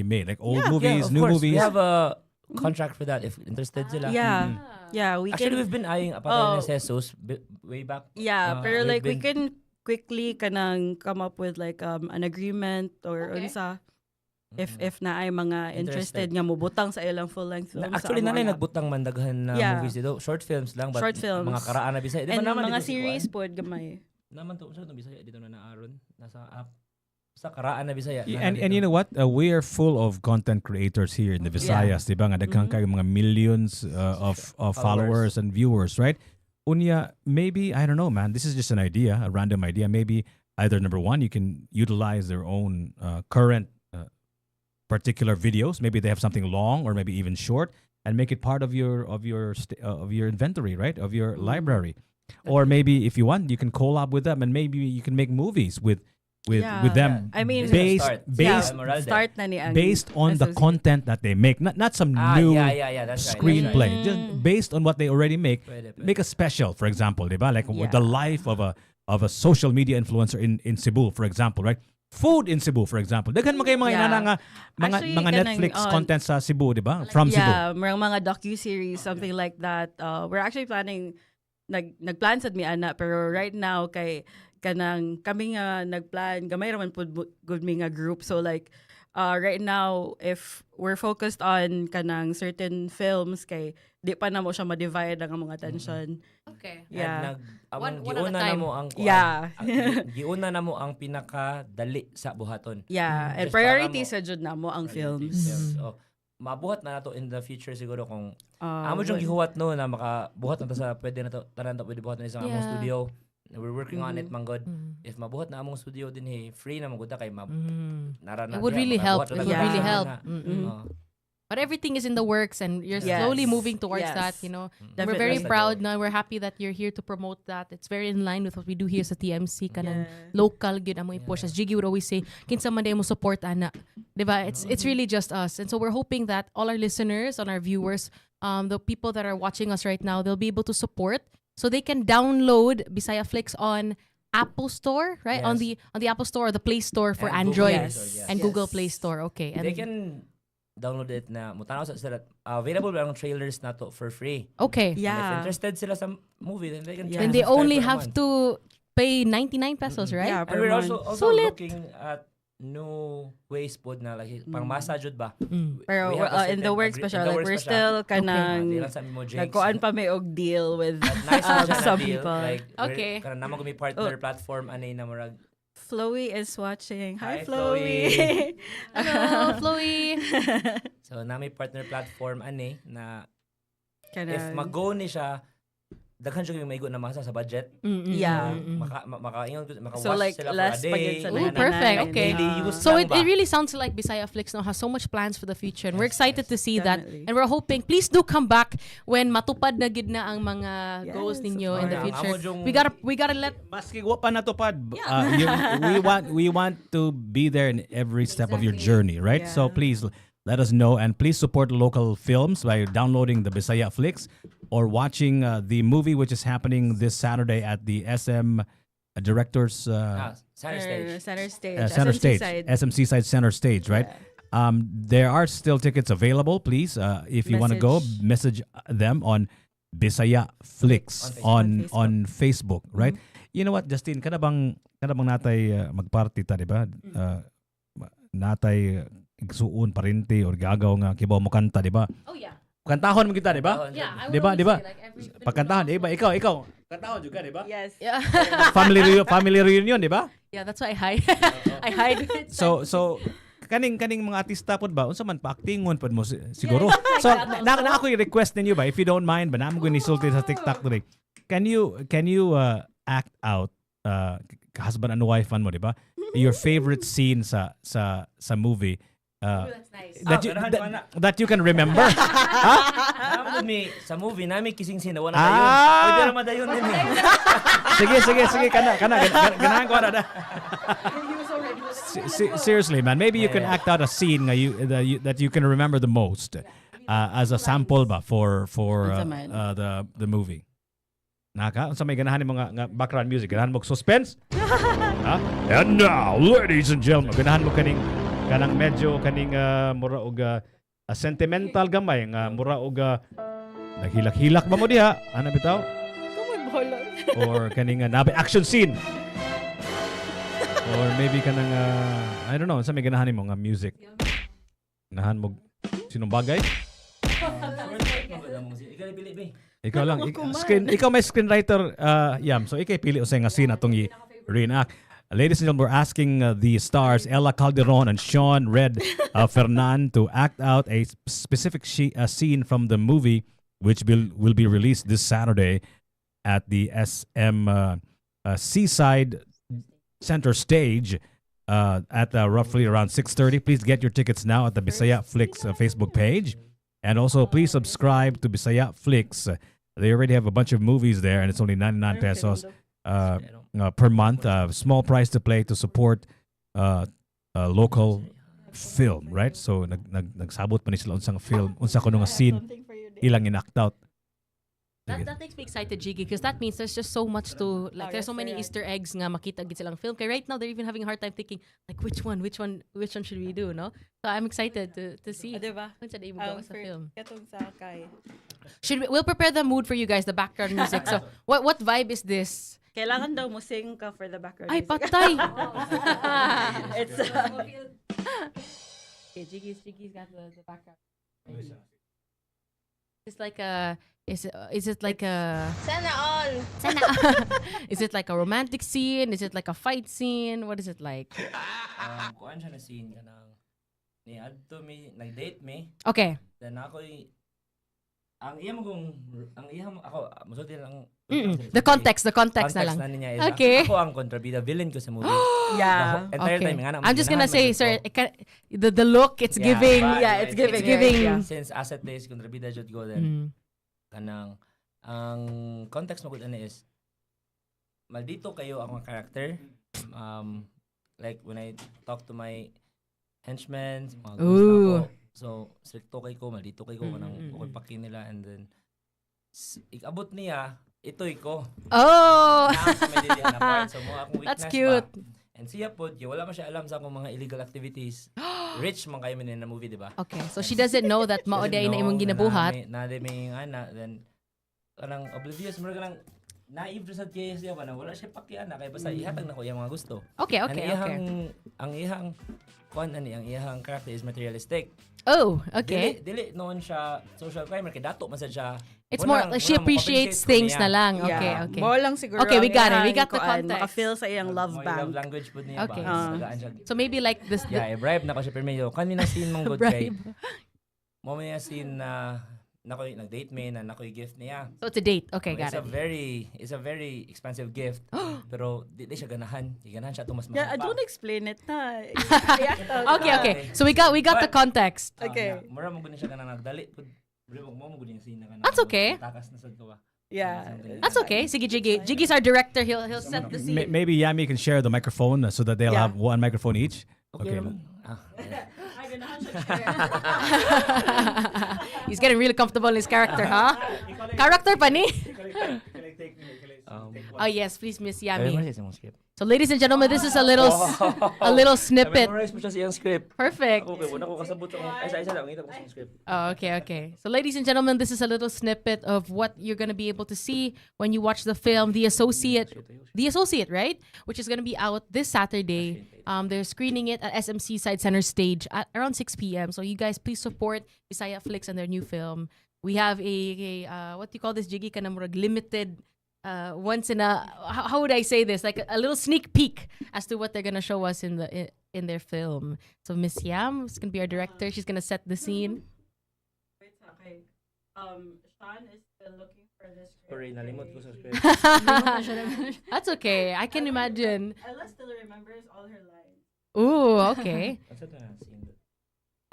made, like old movies, new course. movies? We have a contract for that if interested sila. Yeah. Yeah, we Actually, can. we've been eyeing Apatay Jesus way back. Yeah, pero like we been- can quickly kanang come up with like an agreement or unsa if na ay mga interested nga mobutang sa ilang full length film. Actually, nanay nagbutang mandaghan na movies dito. Short films lang, but Short films. mga karaan na Bisaya. Di ba and naman mga dito sa series kuan? pod gamay. Naman to, sa Bisaya dito na naaron nasa app. Sa karaan na Bisaya. And you know what? We are full of content creators here in the Visayas, di ba? Nga daghang kayo mga millions of followers and viewers, right? Unya, maybe, I don't know, man. This is just an idea, a random idea. Maybe either number one, you can utilize their own current particular videos. Maybe they have something long or maybe even short, and make it part of your inventory, right? Of your library. Or maybe if you want, you can collab with them, and maybe you can make movies with them. I mean, based start na ni ang based on the content that they make, not some new that's screenplay. Right. Just based on what they already make. Pwede. Make a special, for example, diba? Like the life of a social media influencer in Cebu, for example, right? food in Cebu, for example. Daghan man kay mga Yeah. inana nga mga Actually, mga kanang, Netflix content sa Cebu, di ba? From Cebu. Yeah, mga docu-series, something like that. We're actually planning, nagplan sad mi ana, pero right now, kay kanang kami nga nagplan, gamay raman po good mi nga group. So like, right now, if we're focused on kanang certain films, kay di pa na mo siya ma-divide ang mga attention. Okay. Yeah. One at a Giuna na time. mo ang Yeah. giuna na mo ang pinakadali sa buhaton. Yeah, and Just priority para mo- sa jud na mo ang films. Yes. So, mabuhat na nato in the future siguro kung amo When- yung gihuwat no na makabuhat na to sa pwede na to tanan to pwede buhat na sa among Yeah. studio. We're working on it Mhm. manggod. If mabuhat na among studio din free na magud kay narana. It would really help. It would really help. But everything is in the works, and you're Yes. slowly moving towards Yes. that. You know, we're Definitely. very Yes. proud now. We're happy that you're here to promote that. It's very in line with what we do here sa TMC. Kanang Yeah. local good amo i-push. As Jiggy would always say, kinsa man day mo support ana. Diba? It's really just us. And so we're hoping that all our listeners, all our viewers, the people that are watching us right now, they'll be able to support so they can download Bisaya Flix on Apple Store, right? On Yes. the Apple Store or the Play Store for And Google Android Play Store, yes. and Yes. Google Play Store. Okay. And They can download it na mutanaw sa sila. Available ang trailers na to for free. okay. And if Yeah. interested sila sa movie, then they can Yeah. And they subscribe only for a have month. to pay 99 pesos, right? Yeah, And we're per also month. Sulit. looking at new ways po na like pang masa jud ba. Pero We have a in the certain works pa siya, in the like works we're pa siya. still kanang Di lang sa mo Jinx. nagkuan pa may og deal with Nice na siya na some deal. people. Like, Okay. Kana naman kami partner platform anay na murag. Chloe is watching. Hi, Hi, Chloe. Hello, Chloe. So nami partner platform ani na if Kanang- mag-go ni siya daghan siya yung maigo na masa sa budget. Yeah. Maka-ingon maka-watch So like sila less for a day. pagid sa Ooh, nanay. perfect. Okay. Daily use So lang it ba? really sounds like Bisaya Flix now has so much plans for the future, and we're Yes, excited yes. to see that. Definitely. And we're hoping, please do come back when matupad na gid na ang mga goals Yes, ninyo of in the course. future. Ang amo We gotta let. Maski wa pa natupad. We want to be there in every step of your journey, right? So Yeah. please let us know, and please support local films by downloading the Bisaya Flix or watching the movie which is happening this Saturday at the SM Directors Center stage. Center stage. Center SMC Stage, side. SMC Side Center Stage, right? There are still tickets available. Please, if you want to go, message them on Bisaya Flix On on Facebook, right? You know what, Justin? Kada bang natay magparty ta, di ba? Natay igsuon parinti or gagaw nga kibaw mo kanta, di ba? Oh yeah, Kantahon mo kita, di ba? yeah. I Di would ba, di always ba? say, like, every- Pagkantahan, di ba? Ikaw, kantahon juga, di ba? Yes. Yeah, Family reunion, di ba? yeah. That's why I hide. I hide. So kaning mga artista pod ba unsa man pa actingon pod mo siguro. So na ako i-request ninyo ba if you don't mind ba namo ko nisulti sa TikTok today. Can you act out husband and wife mo, di ba? Your favorite scene sa movie That's nice. that you can remember. Naman mi sa movie nami kising sinawa na dayon. Ah! Pwede na madayon din eh. Sige kana ganahan ko na. Seriously, man, maybe you can act out a scene that you can remember the most as a sample ba for Unsa man? the movie. Naka, unsa may ganahan mo nga background music, ganahan mo suspense? Ha? And now, ladies and gentlemen, ganahan mo kanang medyo kaning mura og sentimental gamay nga mura og naghilak-hilak ba mo diha? Ano bitaw? Or kaning nabe action scene. Or maybe kanang I don't know, unsa may ganahan mo nga music? Ganahan mo sinong bagay? Ikaw lang. Ikaw may screenwriter, Yam. So, ikay pili usay nga scene atong i-reenact. Ladies and gentlemen, we're asking the stars, Ella Calderon and Sean Red Fernan, to act out a specific scene from the movie, which will be released this Saturday at the SM Seaside Center Stage at roughly around 6:30. Please get your tickets now at the Bisaya Flix Facebook page. And also, please subscribe to Bisaya Flix. They already have a bunch of movies there, and it's only 99 pesos per month. Small price to play to support local film, right? So, nagsabot pa ni sila unsang film, unsa kuno nga scene ilang in-act out. That makes me excited, Jiggy, because that means there's just so much to like. There's so many yes, Easter eggs nga makita gid silang film. Kaya right now they're even having a hard time thinking like which one should we do, no? So I'm excited to see. Diba? Kung saan mo gawa sa film. Katong sakay. We'll prepare the mood for you guys, the background music. So what vibe is this? Kailangan daw mo sing ka for the background Ay, music. patay! It's Okay, Jiggy's got the background. It's like a is it like a Sana all. is it like a romantic scene? Is it like a fight scene? What is it like? Kuan siya na scene kanang ni adto mi nag-date mi Okay. then ako ang iya mo ako musulti lang The context na lang. na niya is Okay. ako ang kontrabida villain ko sa movie. Yeah. The entire Okay. time nga na I'm just gonna say, ganahan sir, the look it's Yeah, giving. but Yeah, it's giving. It's giving. Yeah. since asset days kontrabida jud go then Mm. kanang ang context mo gud ani is maldito kayo akong character. Like when I talk to my henchmen, mga Ooh. ako, so stricto kay ko, maldito kay ko kanang okay paki nila and then ikabot niya itoy ko. Oh. Na sa may dili na part so mo akong weakness That's cute. ba. And siya po, wala man siya alam sa akong mga illegal activities. Rich man kayo man na movie, di ba? Okay, so she doesn't know that maoday na imong ginabuhat. Na may ana then kanang oblivious mo kanang naive sa kaya siya ba na wala siya pakiana kay basta ihatag na ko yung mga gusto. Okay. Ang ihang kuan ani ang ihang character is materialistic. Oh, okay. Dili noon siya social climber kay dato man sad siya. It's more like she appreciates things na lang. Okay, Yeah. okay. Mo lang siguro. Okay, we ang got it. We iyang got the kuan, context. Maka-feel sa iyang love Love bank. language pud niya Okay. ba. Tagaan siya. So maybe like this. Yeah, bribe na ko siya permeyo. Kanina scene mong good kay. Bribe. Mo may scene na nakoy nag-date me na nakoy gift niya. So it's a date. Okay, got It's it. a very expensive gift. Pero di siya ganahan. Di ganahan siya tumas Yeah, I mahal pa. don't explain it na. Okay. So we got the context. Okay. Mura mo gud siya kanang nagdali. Mo gud yung scene na kanang. That's okay. Takas na sad ko ba. Yeah. That's okay. Sige, Jiggy. Jiggy's our director. He'll set the scene. Maybe Yamie can share the microphone so that they'll Yeah. have one microphone each. Okay. naman. He's getting really comfortable in his character, huh? Character pa ni? Oh yes, please, Miss Yamie. So, ladies and gentlemen, this is a little snippet. Memorize mo siya siyang script. Perfect. Okay, wala ko kasabot sa isa lang ngita ko sa script. Oh, okay. So, ladies and gentlemen, this is a little snippet of what you're gonna be able to see when you watch the film, The Associate, right? Which is gonna be out this Saturday. They're screening it at SMC Side Center Stage at around 6 p.m. So, you guys please support Bisaya Flix and their new film. We have a what do you call this, Jiggy? Kanamurag limited. Once in a how would I say this, like a little sneak peek as to what they're gonna show us in their film. So Miss Yam is gonna be our director. She's gonna set the scene. Wait, okay. Sean is still looking for this script. Sorry, nalimot ko sa script. That's okay. I can imagine. Ella still remembers all her lines. Ooh, okay. Asa na scene?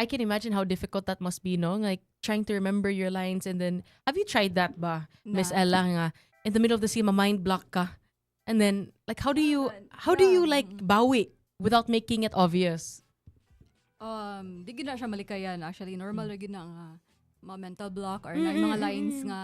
I can imagine how difficult that must be, no? Like trying to remember your lines and then have you tried that ba, Miss Ella nga? In the middle of the scene, mind block ka. And then like how do you like bawi without making it obvious? Di gid na siya malikayan. Actually, normal ra gid na nga mga mental block or na mga lines nga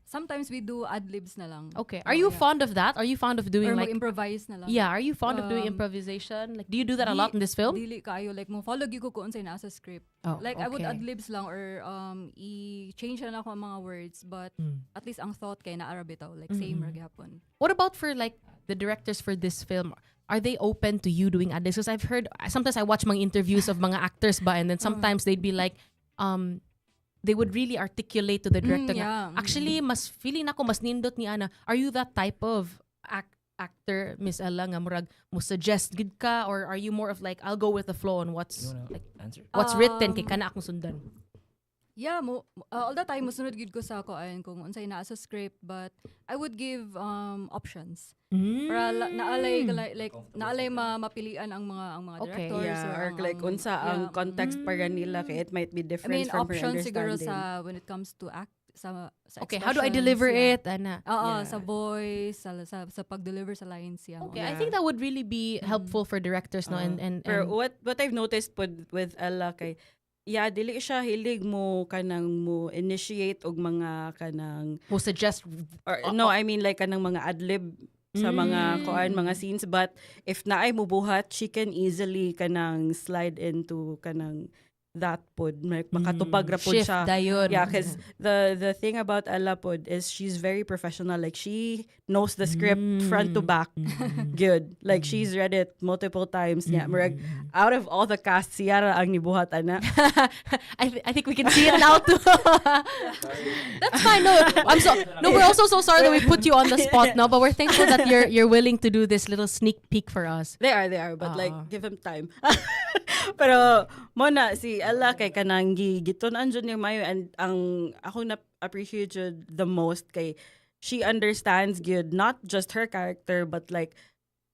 sometimes we do ad-libs na lang. Okay. Are you fond of that? Are you fond of doing or like mag-improvise na lang. yeah, are you fond of doing improvisation? Like do you do that a lot in this film? Dili kayo like mo follow gyud ko kung unsay naa sa script. Oh, Like I would okay. ad-libs lang or i-change na ako ang mga words but at least ang thought kay naa ra bitaw like same ra gyapon. What about for like the directors for this film? Are they open to you doing ad-libs? Because I've heard sometimes I watch mga interviews of mga actors ba and then sometimes they'd be like they would really articulate to the director nga, yeah. actually mas feeling ako mas nindot ni ana. Are you that type of actor, Miss Ella, nga murag mo suggest gid ka or are you more of like I'll go with the flow on what's You wanna like answer? what's written kay kana akong sundan? Yeah, all the time musunod gid ko sa ako ayon kung unsay naa sa script but I would give options. Para naalay naalay mapilian ang mga Okay. directors Yeah, or like unsa ang context para nila kay it might be I different mean from her options siguro understanding. sa when it comes to act sa Okay, how do I expressions, deliver yeah. it? Ana. Yeah. Sa voice, sa pag-deliver sa lines yeah. Okay, I think that would really be helpful for directors no and Pero what I've noticed with Ella kay yeah, dili siya hilig mo kanang mo initiate og mga kanang We'll suggest or no, I mean like kanang mga adlib sa mga kuan mga scenes, but if naay mubuhat, she can easily kanang slide into kanang that pod, makatupag ra pod shift siya. dayon. Yeah, because the thing about Ella pod is she's very professional. Like she knows the script front to back. Good. Like she's read it multiple times. Yeah, murag, out of all the cast, siya ra ang nibuhat ana. I think we can see it now too. That's fine. No, we're also so sorry that we put you on the spot now, but we're thankful that you're willing to do this little sneak peek for us. They are, but like give him time. Pero mo na si Ella kay kanang gitunan jud ni mayo, and ang ako na appreciate jud the most kay she understands good not just her character but like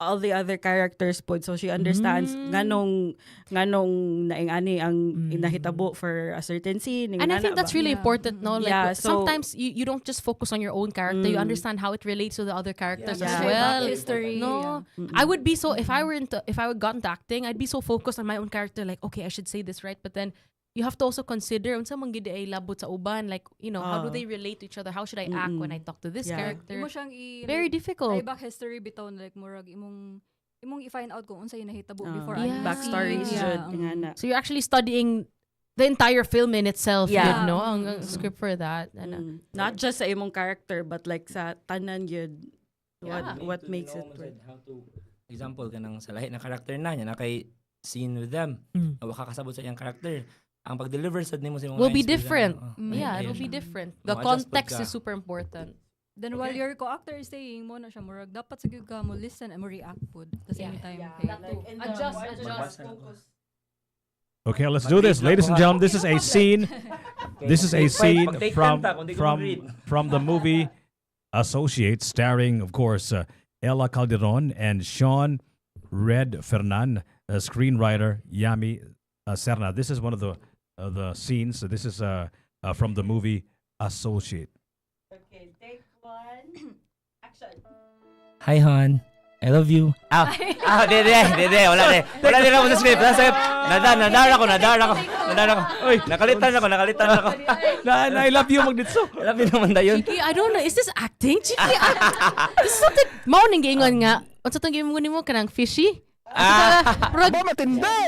all the other characters pod, so she understands nganong naingani ang inahitabo for a certain scene. And I think that's really important, no? Like Yeah, so- sometimes you don't just focus on your own character, you understand how it relates to the other characters as Yeah. well. History. No, I would be so if I got into acting, I'd be so focused on my own character. Like, okay, I should say this right, but then you have to also consider unsa man gid ay labot sa uban. Like, you know, how do they relate to each other? How should I act when I talk to this Yeah. character? Imo siyang Very difficult. back history bitaw like murag imong i-find out kung unsay nahitabo Ah. before Yeah. ang Backstories Yeah. jud ingana. So you're actually studying the entire film in itself, Yeah. you know, ang script for that. Not just sa imong character but like sa tanan yun Yeah. what makes it work. How to example kanang sa lahi na character na niya na kay scene with them. Wa ka kasabot sa iyang character. Ang pag-deliver sad nimo sa mga Will be lines, different. may- Yeah, may- it'll be different. The Mo-adjust context pagka- is super important. Then while your co-actor is saying mo na siya murag dapat sagud ka mo listen and mo react pod at the same time. Okay. Adjust. Okay, let's do this, ladies and gentlemen. This is a scene. This is a scene from the movie Associates, starring, of course, Ella Calderon and Sean Red Fernan, screenwriter Yamie Cerna. This is one of the scenes. So this is from the movie Associate. Okay, take one. Action. Hi, hon. I love you. Dede. Wala din ako sa script. Nadara ko. Uy, nakalitan ako. I love you, Magditso. I love you naman dayon. Chiki, I don't know. Is this acting? Chiki, this is something. Mauning giingon nga. Unsa tong giingon mo kanang fishy?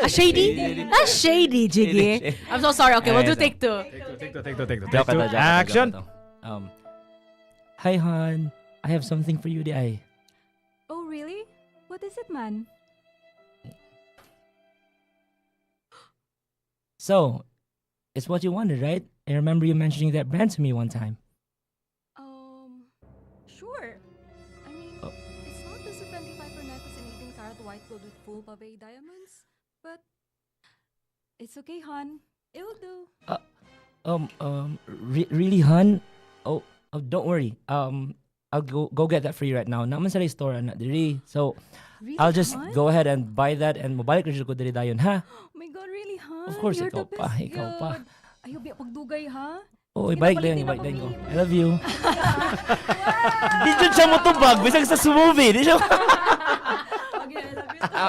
Shady? Shady, Jiggy. I'm so sorry. Okay, we'll do take two. Take two. Action. Action. Hi, hon. I have something for you, di. Oh, really? What is it, man? So, it's what you wanted, right? I remember you mentioning that brand to me one time. Sure. I mean, Oh. it's not the 25 for necklace and 18 karat white gold with full pave diamonds, but it's okay, hon. It'll do. Really, hon? Oh, don't worry. I'll go get that for you right now. Naman sa store na diri. So, Really, I'll just hon? go ahead and buy that and mobalik rin ko diri dayon, ha? Oh my God, really, hon? Of course, You're ikaw the pa, best ikaw pa. yun. Ayaw biya pagdugay, ha? Oo, Sige, ibalik napalitin dayon ako ko. ni- I love you. Di dyan siya motubag, bisag sa movie. Di siya. Okay, I love you too.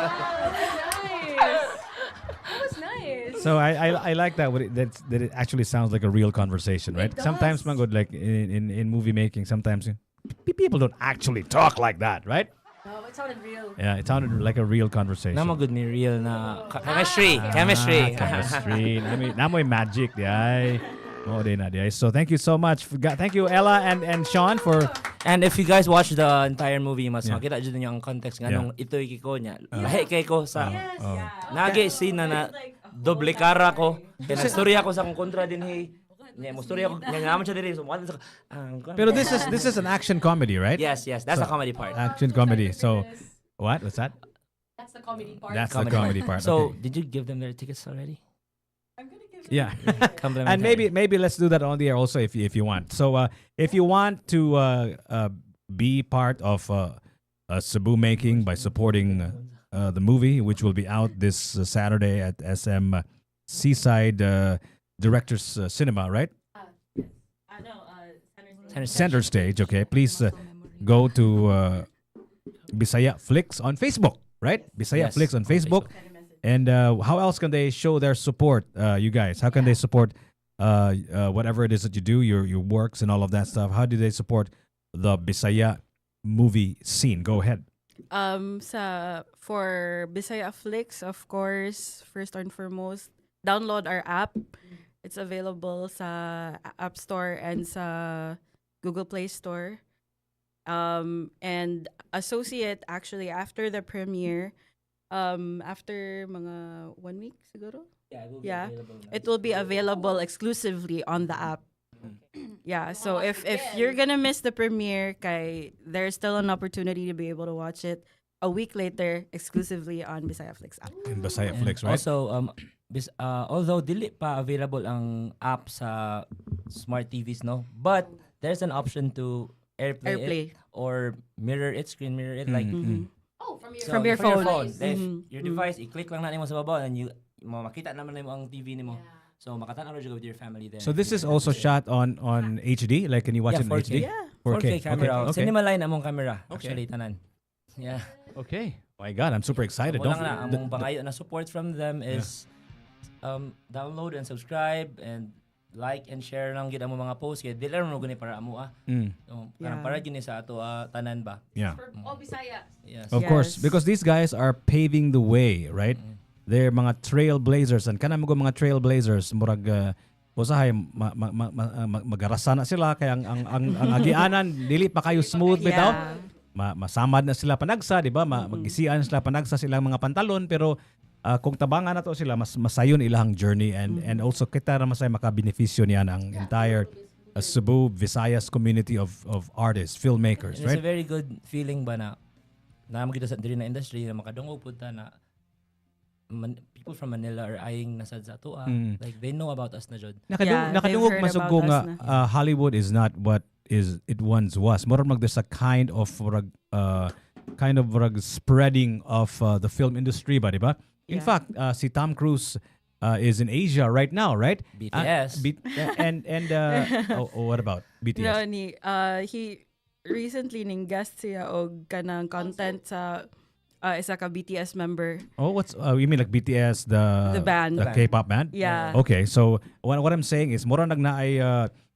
That was nice. So I like that that it actually sounds like a real conversation, right? It Sometimes does. man good like in movie making, sometimes people don't actually talk like that, right? No, it sounded real. Yeah, it sounded like a real conversation. Naman good ni real na chemistry. Chemistry. Chemistry. Namoy magic, di. Oh, di na, di. So thank you so much. Thank you, Ella and Sean for. And if you guys watch the entire movie, mas Yeah. makita dyan niyo ang context nga Yeah. nung ito'y kiko niya. Lahi kay ko sa Oh. nagi scene na doble kara ko. Kaya storya ko sa kong kontra din hey. Nya mo storya ko. Nya naman siya diri so mo sa Pero this is an action comedy, right? Yes, that's So- the comedy part. Action comedy. So what's that? That's the comedy part. That's the comedy part. So, Okay. did you give them their tickets already? Yeah. Complimentary. And maybe let's do that on the air also if you want. So if you want to be part of Cebu making by supporting the movie, which will be out this Saturday at SM Seaside Directors Cinema, right? Center Stage. Okay, please go to Bisaya Flicks on Facebook, right? Bisaya Yes, Flicks on on Facebook. And how else can they show their support, you guys? How can they support whatever it is that you do, your works and all of that stuff? How do they support the Bisaya movie scene? Go ahead. For Bisaya Flicks, of course, first and foremost, download our app. It's available sa App Store and sa Google Play Store. And associate actually after the premiere, after mga 1 week siguro. Yeah, it will be available exclusively on the app. Yeah, so if you're gonna miss the premiere, there's still an opportunity to be able to watch it a week later exclusively on Bisaya Flicks app. In Bisaya Flicks, right? Also, although dili pa available ang app sa smart TVs, no, but there's an option to airplay it or screen mirror it, like From your phone. If your device, i-click lang na nimo sa baba and makita naman nimo ang TV nimo. So makatanaw jud with your family there. So this is also shot on HD? Like, can you watch it in 4K. HD? Yeah. 4K camera. Okay. Cinema line among camera. Actually, tanan. Yeah. Okay. My God, I'm super excited. Wala na, among pangayo na support from them is download and subscribe and like and share lang gid among mga posts kay dili ra mo gani para amo So, para gini sa ato tanan ba. Yeah. For all Bisaya. Yes. Of course, because these guys are paving the way, right? They're mga trailblazers, and kana mo mga trailblazers murag usahay magarasa na sila kay ang agianan dili pa kayo smooth bitaw. Masamad na sila panagsa, di ba? Magisian sila panagsa silang mga pantalon, pero kung tabangan na to sila mas masayon ilang journey, and also kita ra masay makabenepisyo niyan ang entire Cebu Visayas community of artists, filmmakers, It's right? a very good feeling ba na kita sa diri na industry na makadungog pud ta na people from Manila are eyeing na sad sa ato like they know about us na jud. Nakadungog masuggo nga Hollywood is not what it once was. Murag there's a kind of spreading of the film industry ba, diba? In fact, si Tom Cruise is in Asia right now, right? BTS. What about BTS? No, he recently ning guest siya og kanang content sa isa ka BTS member. Oh, what's you mean like BTS the band, the K-pop band? Yeah. Okay, so what I'm saying is mura nag na ay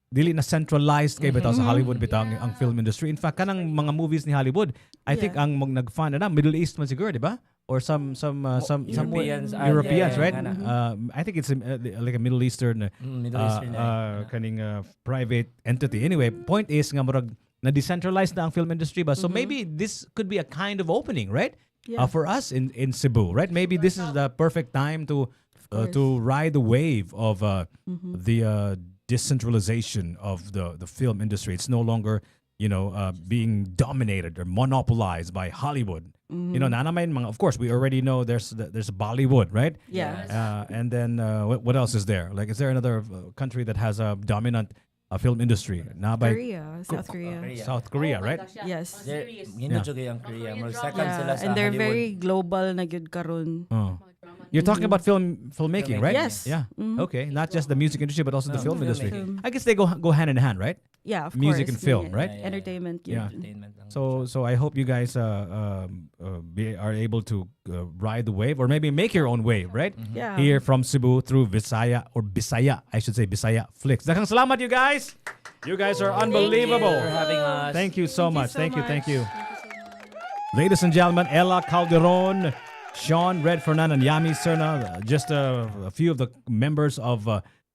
dili na centralized kay bitaw sa Hollywood bitaw ang film industry. In fact, kanang mga movies ni Hollywood, I think ang nag-fund na Middle East man siguro, di ba? Or some Europeans, right? I think it's like a Middle Eastern kaning private entity. Anyway, point is nga murag na decentralized na ang film industry ba? So maybe this could be a kind of opening, right? For us in Cebu, right? Maybe this is the perfect time to ride the wave of the decentralization of the film industry. It's no longer, being dominated or monopolized by Hollywood. Of course, we already know there's Bollywood, right? Yeah. And then what else is there? Like, is there another country that has a dominant film industry? South Korea. South Korea, right? Yes. Ang Korea. Second sila sa and they're Hollywood. very global na gyud karon. You're talking about filmmaking, right? Yes. Yeah. Okay. Not just the music industry, but also the film industry. Film. I guess they go hand in hand, right? Yeah, of Music course. and film, right? Entertainment. Yeah. Entertainment lang. So I hope you guys are able to ride the wave, or maybe make your own wave, right? Yeah. Here from Cebu through Bisaya, I should say Bisaya Flicks. Daghang salamat, you guys. You guys are unbelievable. for having us. Thank you so much. Thank you. Ladies and gentlemen, Ella Calderon, Sean, Red Fernan, and Yamie Cerna, just a few of the members of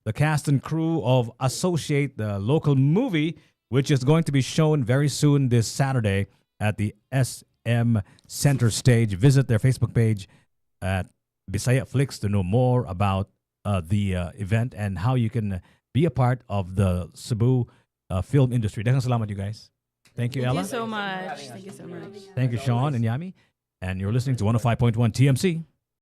the cast and crew of Associate, the local movie, which is going to be shown very soon this Saturday at the SM Center Stage. Visit their Facebook page at Bisaya Flicks to know more about the event and how you can be a part of the Cebu film industry. Daghang salamat, you guys. Thank you, Ella. Thank you so much. Thank you, Sean and Yami. And you're listening to 105.1 TMC.